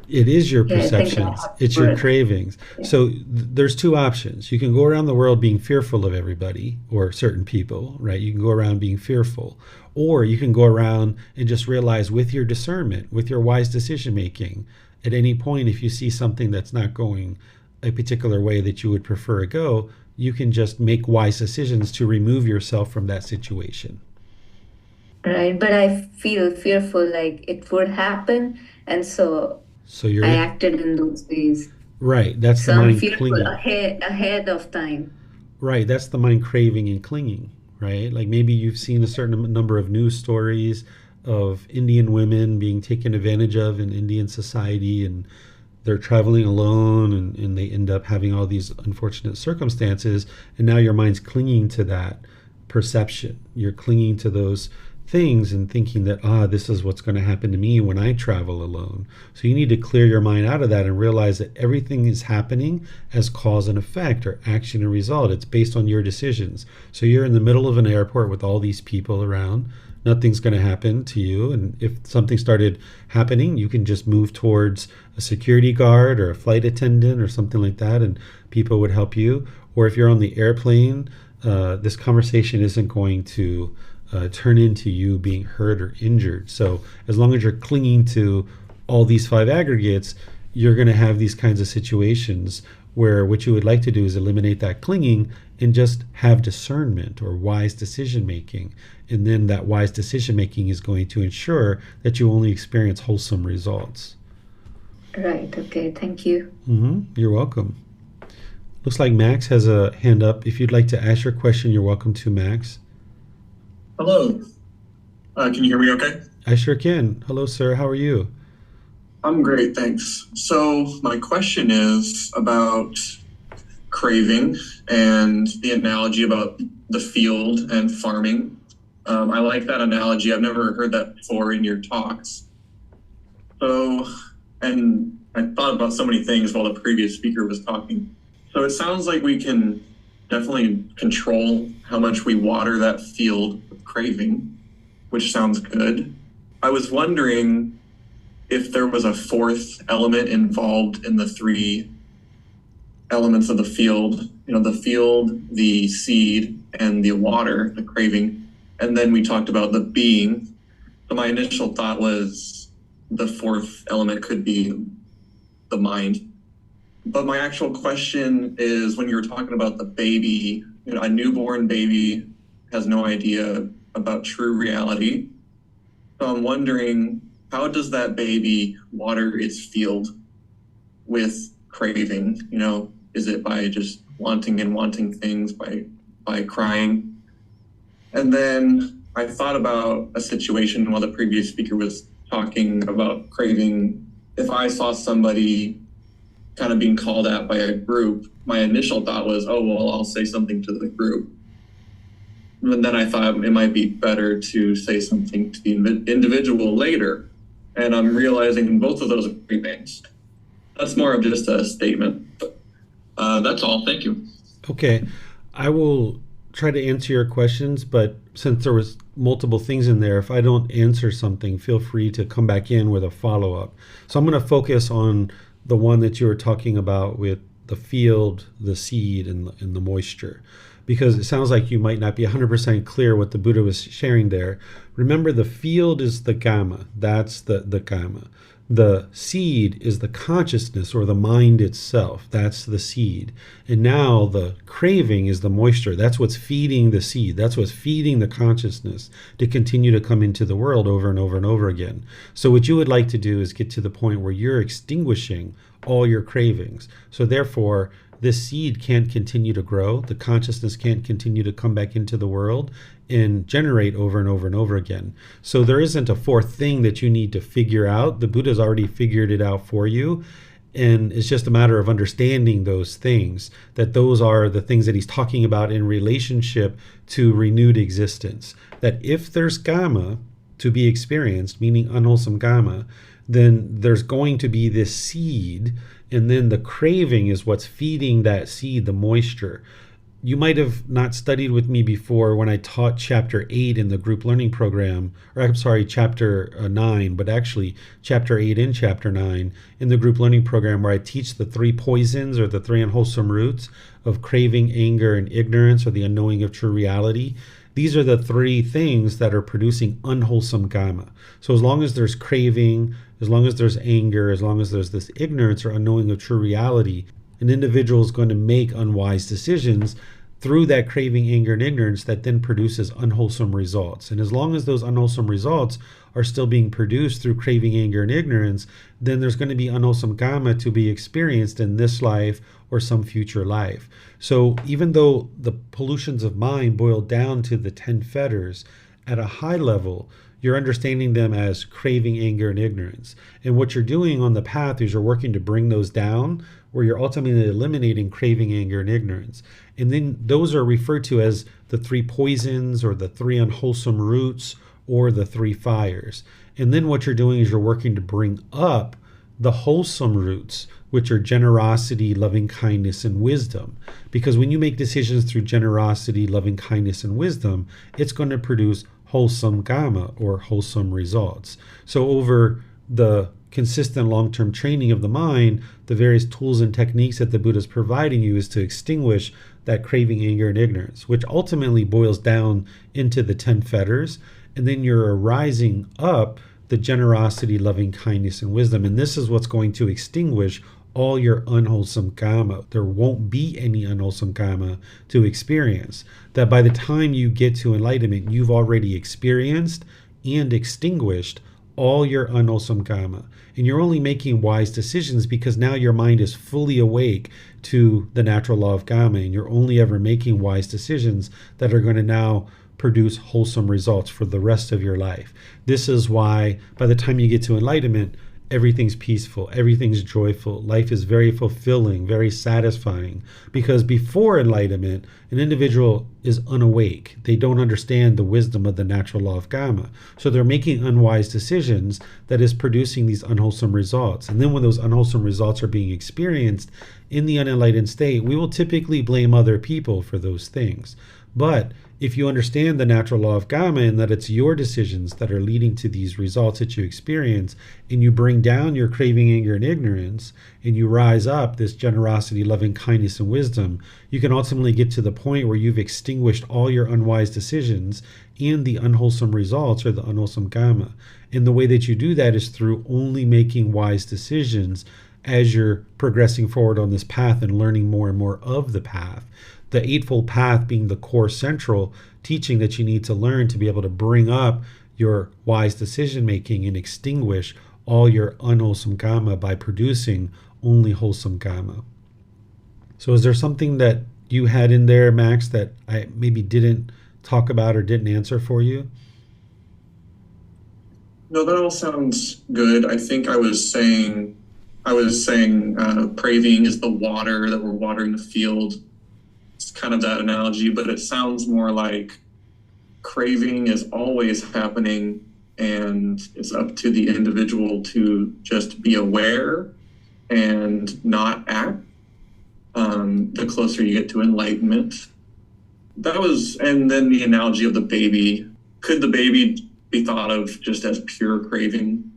it is your Yeah, I think perceptions, that's it's your for cravings. yeah. So there's two options. You can go around the world being fearful of everybody or certain people, right? You can go around being fearful, or you can go around and just realize with your discernment, with your wise decision making, at any point if you see something that's not going a particular way that you would prefer it go, you can just make wise decisions to remove yourself from that situation. Right, but I feel fearful like it would happen, and so So you're I acted in those ways. right. That's the So I'm mind fearful clinging. ahead of time. Right, that's the mind craving and clinging, right? Like maybe you've seen a certain number of news stories of Indian women being taken advantage of in Indian society, and they're traveling alone and they end up having all these unfortunate circumstances, and now your mind's clinging to that perception. You're clinging to those things and thinking that this is what's going to happen to me when I travel alone. So you need to clear your mind out of that and realize that everything is happening as cause and effect or action and result. It's based on your decisions. So you're in the middle of an airport with all these people around. Nothing's going to happen to you, and if something started happening, you can just move towards a security guard or a flight attendant or something like that, and people would help you. Or if you're on the airplane, this conversation isn't going to turn into you being hurt or injured. So as long as you're clinging to all these five aggregates, you're going to have these kinds of situations where what you would like to do is eliminate that clinging and just have discernment or wise decision making. And then that wise decision making is going to ensure that you only experience wholesome results. Right, okay, thank you. You're welcome. Looks like Max has a hand up. If you'd like to ask your question, you're welcome to, Max. Hello. Can you hear me okay? I sure can. Hello, sir. How are you? I'm great, thanks. So my question is about craving and the analogy about the field and farming. I like that analogy. I've never heard that before in your talks. So, and I thought about so many things while the previous speaker was talking. So it sounds like we can definitely control how much we water that field of craving, which sounds good. I was wondering if there was a fourth element involved in the three elements of the field, the field, the seed, and the water, the craving. And then we talked about the being. So my initial thought was the fourth element could be the mind. But my actual question is, when you were talking about the baby, a newborn baby has no idea about true reality. So I'm wondering, how does that baby water its field with craving? Is it by just wanting and wanting things, by crying? And then I thought about a situation while the previous speaker was talking about craving. If I saw somebody kind of being called out by a group, my initial thought was, oh, well, I'll say something to the group. And then I thought it might be better to say something to the individual later. And I'm realizing both of those are cravings. That's more of just a statement. That's all. Thank you. Okay. I will try to answer your questions, but since there was multiple things in there, if I don't answer something, feel free to come back in with a follow-up. So I'm going to focus on the one that you were talking about with the field, the seed, and the moisture, because it sounds like you might not be 100% clear what the Buddha was sharing there. Remember, the field is the Gamma. That's the Gamma. The seed is the consciousness or the mind itself. That's the seed. And now the craving is the moisture. That's what's feeding the seed. That's what's feeding the consciousness to continue to come into the world over and over and over again. So what you would like to do is get to the point where you're extinguishing all your cravings. So therefore, this seed can't continue to grow. The consciousness can't continue to come back into the world and generate over and over and over again. So there isn't a fourth thing that you need to figure out. The Buddha's already figured it out for you. And it's just a matter of understanding those things, that those are the things that he's talking about in relationship to renewed existence. That if there's Gamma to be experienced, meaning unwholesome Gamma, then there's going to be this seed, and then the craving is what's feeding that seed, the moisture. You might have not studied with me before when I taught chapter 8 in the group learning program, or I'm sorry, chapter 9, but actually chapter 8 and chapter 9 in the group learning program, where I teach the three poisons or the three unwholesome roots of craving, anger, and ignorance, or the unknowing of true reality. These are the three things that are producing unwholesome Gamma. So as long as there's craving, as long as there's anger, as long as there's this ignorance or unknowing of true reality, an individual is going to make unwise decisions through that craving, anger, and ignorance that then produces unwholesome results. And as long as those unwholesome results are still being produced through craving, anger, and ignorance, then there's going to be unwholesome Gamma to be experienced in this life or some future life. So even though the pollutions of mind boil down to the 10 fetters, at a high level, you're understanding them as craving, anger, and ignorance. And what you're doing on the path is you're working to bring those down, where you're ultimately eliminating craving, anger, and ignorance. And then those are referred to as the three poisons, or the three unwholesome roots, or the three fires. And then what you're doing is you're working to bring up the wholesome roots, which are generosity, loving kindness, and wisdom. Because when you make decisions through generosity, loving kindness, and wisdom, it's going to produce wholesome Gamma, or wholesome results. So over the consistent long-term training of the mind, the various tools and techniques that the Buddha is providing you is to extinguish that craving, anger, and ignorance, which ultimately boils down into the 10 fetters. And then you're arising up the generosity, loving kindness, and wisdom. And this is what's going to extinguish all your unwholesome Gamma. There won't be any unwholesome Gamma to experience. That by the time you get to enlightenment, you've already experienced and extinguished all your unwholesome Gamma. And you're only making wise decisions because now your mind is fully awake to the natural law of Gamma, and you're only ever making wise decisions that are going to now produce wholesome results for the rest of your life. This is why by the time you get to enlightenment, everything's peaceful, everything's joyful, life is very fulfilling, very satisfying. Because before enlightenment, an individual is unawake. They don't understand the wisdom of the natural law of karma. So they're making unwise decisions that is producing these unwholesome results. And then when those unwholesome results are being experienced in the unenlightened state, we will typically blame other people for those things. But if you understand the natural law of karma and that it's your decisions that are leading to these results that you experience, and you bring down your craving, anger, and ignorance, and you rise up this generosity, loving kindness, and wisdom, you can ultimately get to the point where you've extinguished all your unwise decisions and the unwholesome results or the unwholesome karma. And the way that you do that is through only making wise decisions as you're progressing forward on this path and learning more and more of the path. The Eightfold Path being the core central teaching that you need to learn to be able to bring up your wise decision making and extinguish all your unwholesome karma by producing only wholesome karma. So is there something that you had in there, Max, that I maybe didn't talk about or didn't answer for you? No, that all sounds good. I think I was saying craving is the water that we're watering the field. It's kind of that analogy, but it sounds more like craving is always happening and it's up to the individual to just be aware and not act. The closer you get to enlightenment. And then the analogy of the baby. Could the baby be thought of just as pure craving?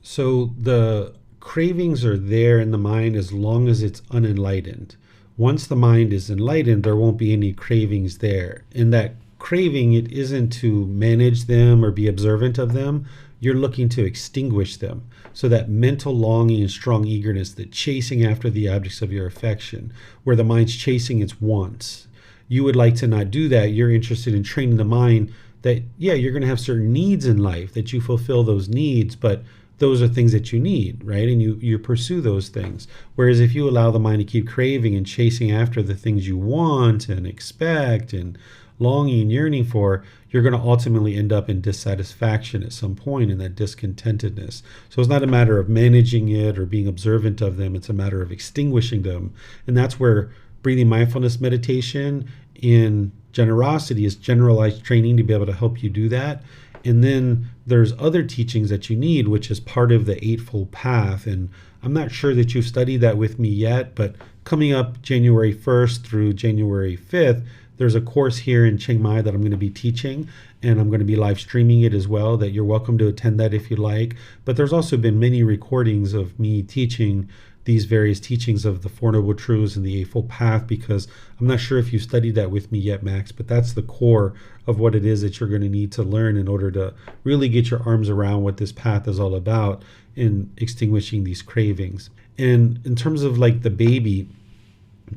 So the cravings are there in the mind as long as it's unenlightened. Once the mind is enlightened, there won't be any cravings there. And that craving, it isn't to manage them or be observant of them. You're looking to extinguish them. So that mental longing and strong eagerness, that chasing after the objects of your affection, where the mind's chasing its wants. You would like to not do that. You're interested in training the mind that, yeah, you're going to have certain needs in life, that you fulfill those needs, but those are things that you need, right? And you pursue those things. Whereas if you allow the mind to keep craving and chasing after the things you want and expect and longing and yearning for, you're going to ultimately end up in dissatisfaction at some point, in that discontentedness. So it's not a matter of managing it or being observant of them. It's a matter of extinguishing them. And that's where breathing mindfulness meditation in generosity is generalized training to be able to help you do that. And then there's other teachings that you need, which is part of the Eightfold Path. And I'm not sure that you've studied that with me yet, but coming up January 1st through January 5th, there's a course here in Chiang Mai that I'm going to be teaching, and I'm going to be live streaming it as well, that you're welcome to attend that if you like. But there's also been many recordings of me teaching these various teachings of the Four Noble Truths and the Eightfold Path, because I'm not sure if you studied that with me yet, Max, but that's the core of what it is that you're going to need to learn in order to really get your arms around what this path is all about in extinguishing these cravings. And in terms of like the baby,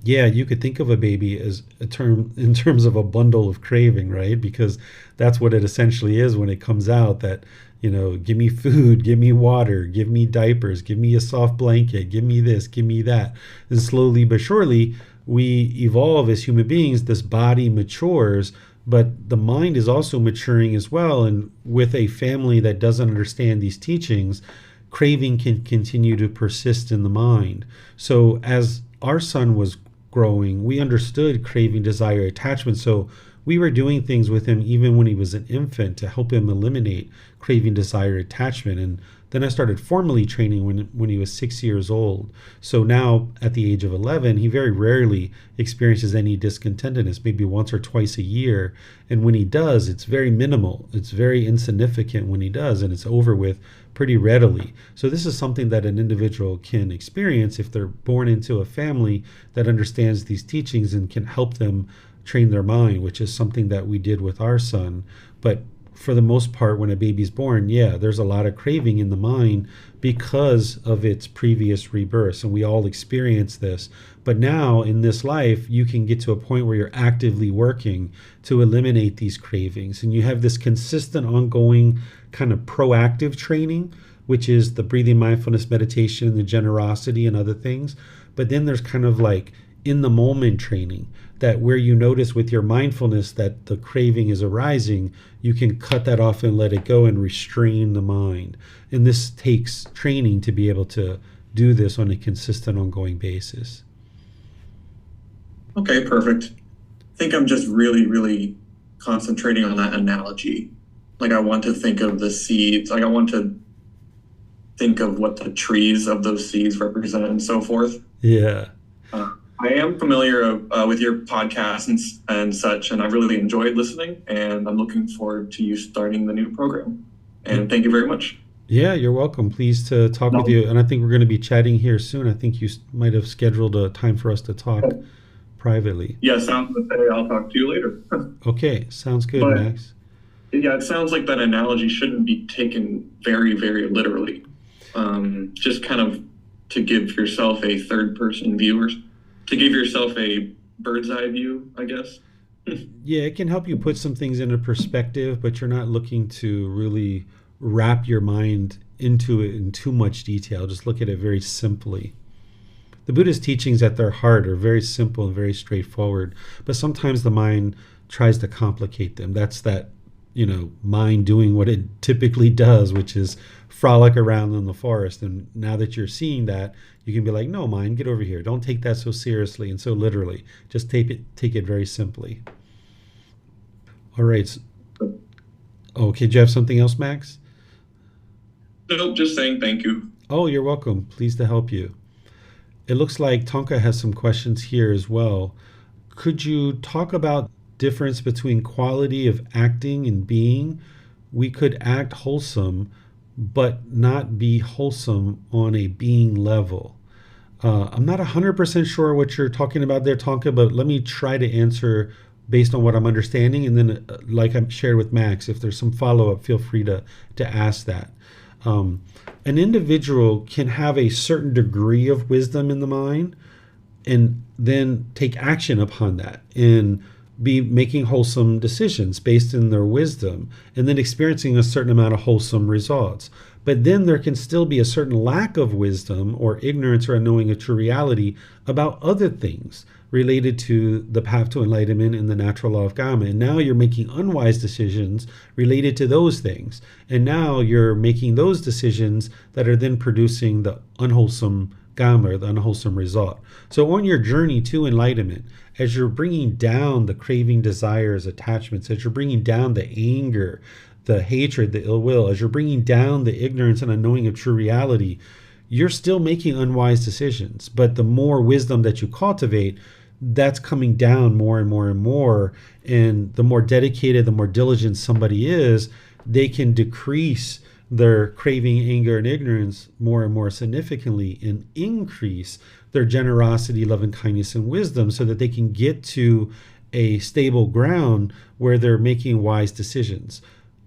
yeah, you could think of a baby as a term in terms of a bundle of craving, right? Because that's what it essentially is when it comes out, that, you know, give me food, give me water, give me diapers, give me a soft blanket, give me this, give me that. And slowly but surely, we evolve as human beings. This body matures, but the mind is also maturing as well. And with a family that doesn't understand these teachings, craving can continue to persist in the mind. So as our son was growing, we understood craving, desire, attachment. So we were doing things with him even when he was an infant to help him eliminate craving, desire, attachment. And then I started formally training when he was 6 years old. So now at the age of 11, he very rarely experiences any discontentedness, maybe once or twice a year. And when he does, it's very minimal. It's very insignificant when he does, and it's over with pretty readily. So this is something that an individual can experience if they're born into a family that understands these teachings and can help them train their mind, which is something that we did with our son. But for the most part, when a baby's born, yeah, there's a lot of craving in the mind because of its previous rebirth. And we all experience this. But now in this life, you can get to a point where you're actively working to eliminate these cravings. And you have this consistent, ongoing kind of proactive training, which is the breathing mindfulness meditation, the generosity and other things. But then there's kind of like in the moment training, that where you notice with your mindfulness that the craving is arising, you can cut that off and let it go and restrain the mind. And this takes training to be able to do this on a consistent, ongoing basis. Okay, perfect. I think I'm just really, really concentrating on that analogy. Like I want to think of the seeds, like I want to think of what the trees of those seeds represent and so forth. Yeah. I am familiar with your podcast and such, and I really enjoyed listening, and I'm looking forward to you starting the new program. And thank you very much. Yeah, you're welcome. Pleased to talk with you. And I think we're going to be chatting here soon. I think you might have scheduled a time for us to talk privately. Yeah, sounds good. I'll talk to you later. Okay, sounds good, But, Max. Yeah, it sounds like that analogy shouldn't be taken very, very literally. Just kind of to give yourself a third-person view, or to give yourself a bird's eye view, I guess. Yeah, it can help you put some things into perspective, but you're not looking to really wrap your mind into it in too much detail. Just look at it very simply. The Buddha's teachings at their heart are very simple and very straightforward, but sometimes the mind tries to complicate them. That's that, mind doing what it typically does, which is frolic around in the forest. And now that you're seeing that, you can be like, no, mind, get over here. Don't take that so seriously and so literally. Just take it very simply. All right. Okay, do you have something else, Max? Nope, just saying thank you. Oh, you're welcome. Pleased to help you. It looks like Tonka has some questions here as well. Could you talk about difference between quality of acting and being? We could act wholesome, but not be wholesome on a being level. I'm not 100% sure what you're talking about there, Tonka, but let me try to answer based on what I'm understanding. And then, like I shared with Max, if there's some follow-up, feel free to ask that. An individual can have a certain degree of wisdom in the mind and then take action upon that and be making wholesome decisions based in their wisdom and then experiencing a certain amount of wholesome results. But then there can still be a certain lack of wisdom or ignorance or unknowing of true reality about other things related to the path to enlightenment and the natural law of karma. And now you're making unwise decisions related to those things. And now you're making those decisions that are then producing the unwholesome karma, or the unwholesome result. So on your journey to enlightenment, as you're bringing down the craving, desires, attachments, as you're bringing down the anger, the hatred, the ill will, as you're bringing down the ignorance and unknowing of true reality, you're still making unwise decisions. But the more wisdom that you cultivate, that's coming down more and more and more. And the more dedicated, the more diligent somebody is, they can decrease their craving, anger, and ignorance more and more significantly and increase their generosity, love, and kindness and wisdom so that they can get to a stable ground where they're making wise decisions.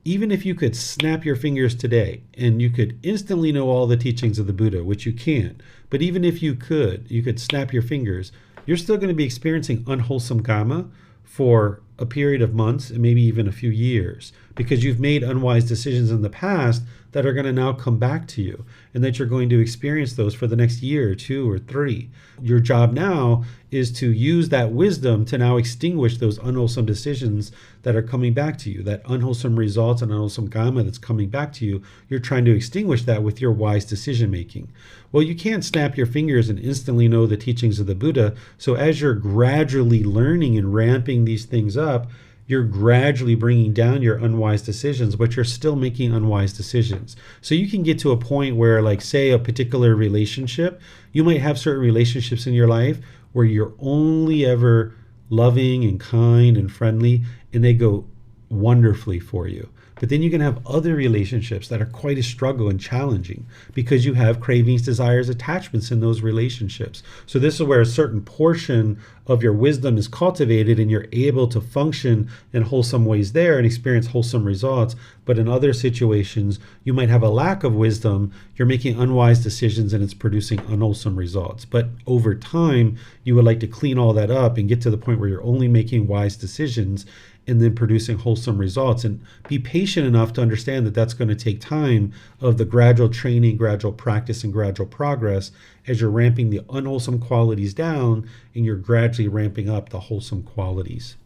Even if you could snap your fingers today and you could instantly know all the teachings of the Buddha, which you can't, but even if you could snap your fingers, you're still going to be experiencing unwholesome karma for a period of months and maybe even a few years, because you've made unwise decisions in the past that are going to now come back to you, and that you're going to experience those for the next year or 2 or 3. Your job now is to use that wisdom to now extinguish those unwholesome decisions that are coming back to you, that unwholesome results and unwholesome karma that's coming back to you. You're trying to extinguish that with your wise decision making. Well, you can't snap your fingers and instantly know the teachings of the Buddha. So as you're gradually learning and ramping these things up, you're gradually bringing down your unwise decisions, but you're still making unwise decisions. So you can get to a point where, like, say, a particular relationship, you might have certain relationships in your life where you're only ever loving and kind and friendly, and they go wonderfully for you. But then you can have other relationships that are quite a struggle and challenging because you have cravings, desires, attachments in those relationships. So this is where a certain portion of your wisdom is cultivated and you're able to function in wholesome ways there and experience wholesome results. But in other situations, you might have a lack of wisdom, you're making unwise decisions and it's producing unwholesome results. But over time, you would like to clean all that up and get to the point where you're only making wise decisions. and then producing wholesome results. And be patient enough to understand that that's going to take time of the gradual training, gradual practice, and gradual progress as you're ramping the unwholesome qualities down and you're gradually ramping up the wholesome qualities.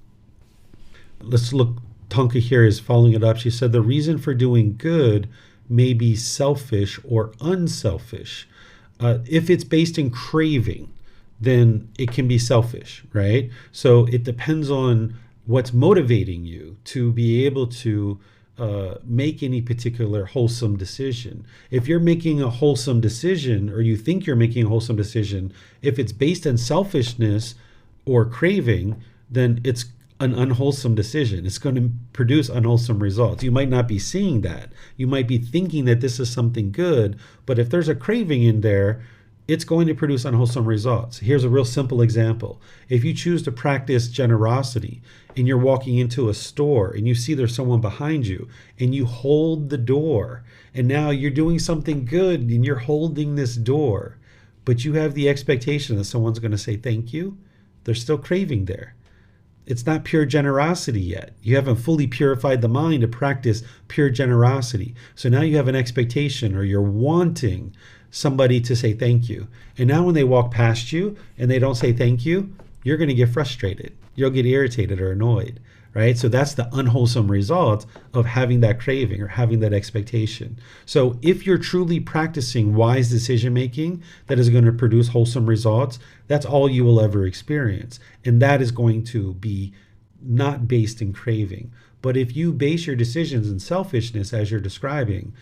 Let's look. Tonka here is following it up. She said the reason for doing good may be selfish or unselfish. If it's based in craving, then it can be selfish, right? So it depends on what's motivating you to be able to make any particular wholesome decision. If you're making a wholesome decision, or you think you're making a wholesome decision, if it's based on selfishness or craving, then it's an unwholesome decision. It's going to produce unwholesome results. You might not be seeing that. You might be thinking that this is something good, but if there's a craving in there, it's going to produce unwholesome results. Here's a real simple example. If you choose to practice generosity and you're walking into a store and you see there's someone behind you and you hold the door, and now you're doing something good and you're holding this door, but you have the expectation that someone's going to say thank you, there's still craving there. It's not pure generosity yet. You haven't fully purified the mind to practice pure generosity. So now you have an expectation, or you're wanting somebody to say thank you. And now when they walk past you and they don't say thank you, you're going to get frustrated. You'll get irritated or annoyed, right? So that's the unwholesome result of having that craving or having that expectation. So if you're truly practicing wise decision making that is going to produce wholesome results, that's all you will ever experience. And that is going to be not based in craving. But if you base your decisions in selfishness, as you're describing,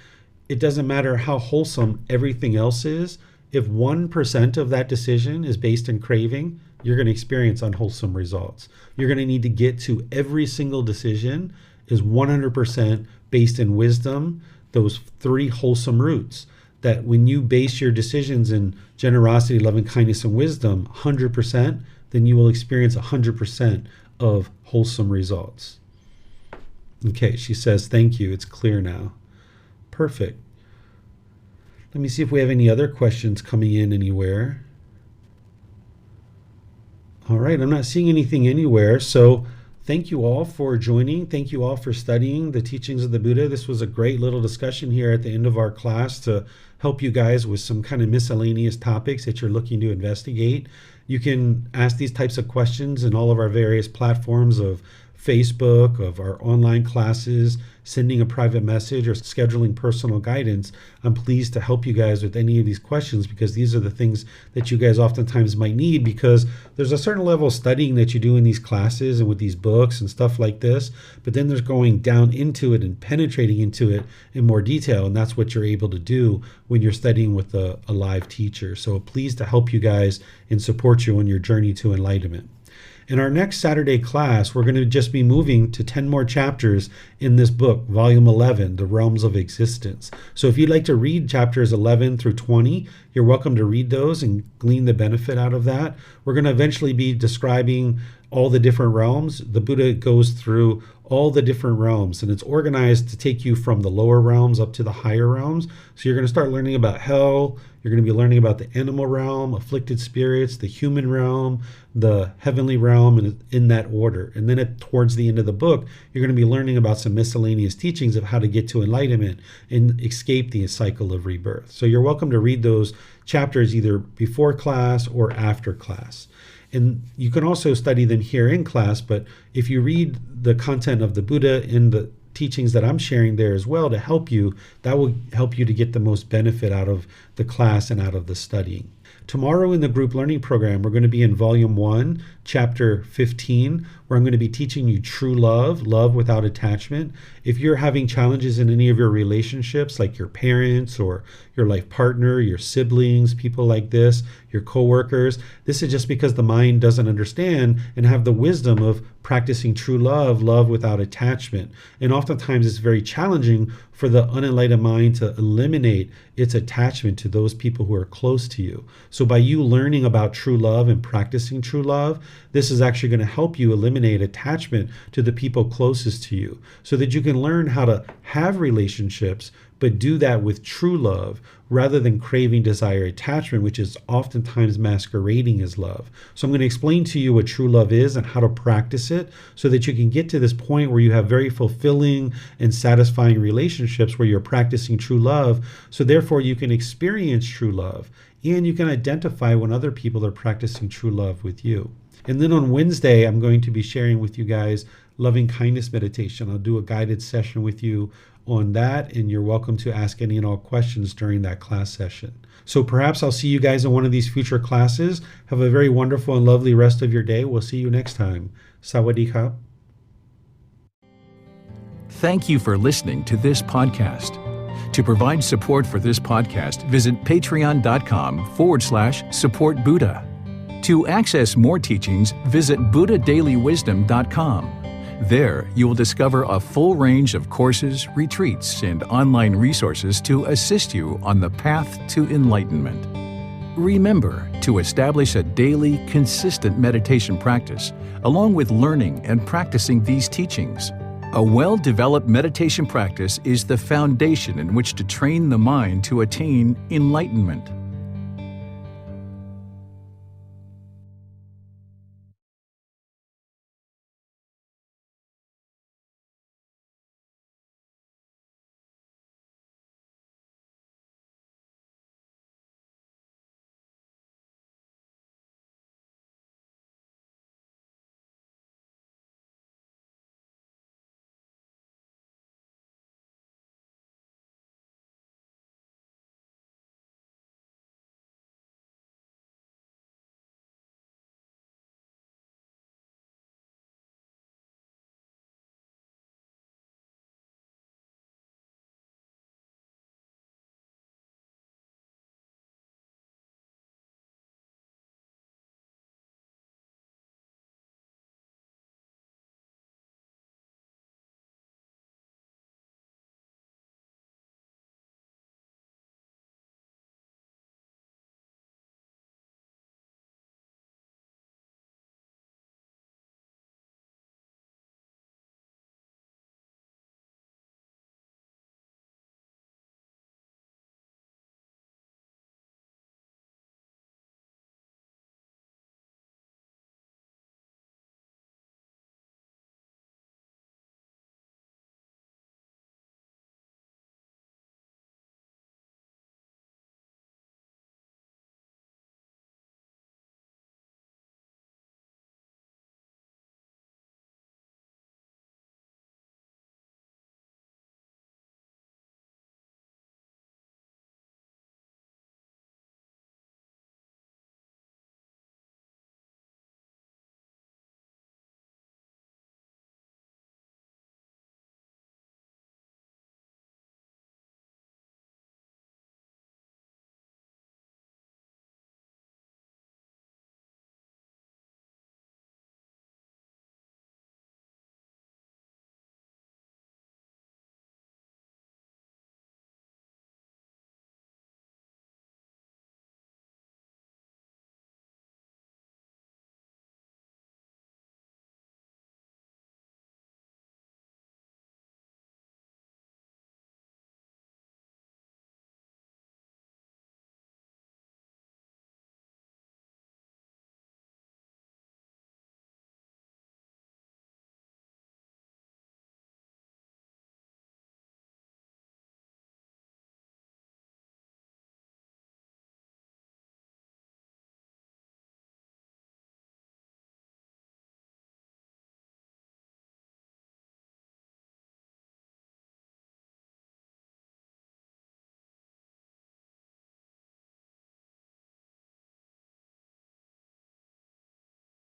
it doesn't matter how wholesome everything else is. If 1% of that decision is based in craving, you're going to experience unwholesome results. You're going to need to get to every single decision is 100% based in wisdom, those 3 wholesome roots. That when you base your decisions in generosity, loving kindness, and wisdom 100%, then you will experience 100% of wholesome results. Okay, she says, thank you. It's clear now. Perfect. Let me see if we have any other questions coming in anywhere. All right, I'm not seeing anything anywhere. So thank you all for joining. Thank you all for studying the teachings of the Buddha. This was a great little discussion here at the end of our class to help you guys with some kind of miscellaneous topics that you're looking to investigate. You can ask these types of questions in all of our various platforms of Facebook, of our online classes, sending a private message, or scheduling personal guidance. I'm pleased to help you guys with any of these questions, because these are the things that you guys oftentimes might need, because there's a certain level of studying that you do in these classes and with these books and stuff like this, but then there's going down into it and penetrating into it in more detail, and that's what you're able to do when you're studying with a live teacher. So pleased to help you guys and support you on your journey to enlightenment. In our next Saturday class, we're going to just be moving to 10 more chapters in this book, Volume 11, The Realms of Existence. So if you'd like to read chapters 11 through 20, you're welcome to read those and glean the benefit out of that. We're going to eventually be describing all the different realms. The Buddha goes through all the different realms, and it's organized to take you from the lower realms up to the higher realms. So you're going to start learning about hell. You're going to be learning about the animal realm, afflicted spirits, the human realm, the heavenly realm, and in that order. And then towards the end of the book, you're going to be learning about some miscellaneous teachings of how to get to enlightenment and escape the cycle of rebirth. So you're welcome to read those chapters either before class or after class. And you can also study them here in class, but if you read the content of the Buddha in the teachings that I'm sharing there as well to help you, that will help you to get the most benefit out of the class and out of the studying. Tomorrow in the group learning program, we're going to be in Volume 1, Chapter 15, where I'm going to be teaching you true love, love without attachment. If you're having challenges in any of your relationships, like your parents or your life partner, your siblings, people like this, your coworkers, this is just because the mind doesn't understand and have the wisdom of practicing true love, love without attachment. And oftentimes it's very challenging for the unenlightened mind to eliminate its attachment to those people who are close to you. So by you learning about true love and practicing true love, this is actually going to help you eliminate attachment to the people closest to you, so that you can learn how to have relationships but do that with true love rather than craving, desire, attachment, which is oftentimes masquerading as love. So I'm going to explain to you what true love is and how to practice it so that you can get to this point where you have very fulfilling and satisfying relationships where you're practicing true love. So therefore you can experience true love and you can identify when other people are practicing true love with you. And then on Wednesday, I'm going to be sharing with you guys loving kindness meditation. I'll do a guided session with you on that, and you're welcome to ask any and all questions during that class session. So perhaps I'll see you guys in one of these future classes. Have a very wonderful and lovely rest of your day. We'll see you next time. Sawadee ka. Thank you for listening to this podcast. To provide support for this podcast, visit patreon.com/support Buddha. To access more teachings, visit buddhadailywisdom.com. There, you will discover a full range of courses, retreats, and online resources to assist you on the path to enlightenment. Remember to establish a daily, consistent meditation practice, along with learning and practicing these teachings. A well-developed meditation practice is the foundation in which to train the mind to attain enlightenment.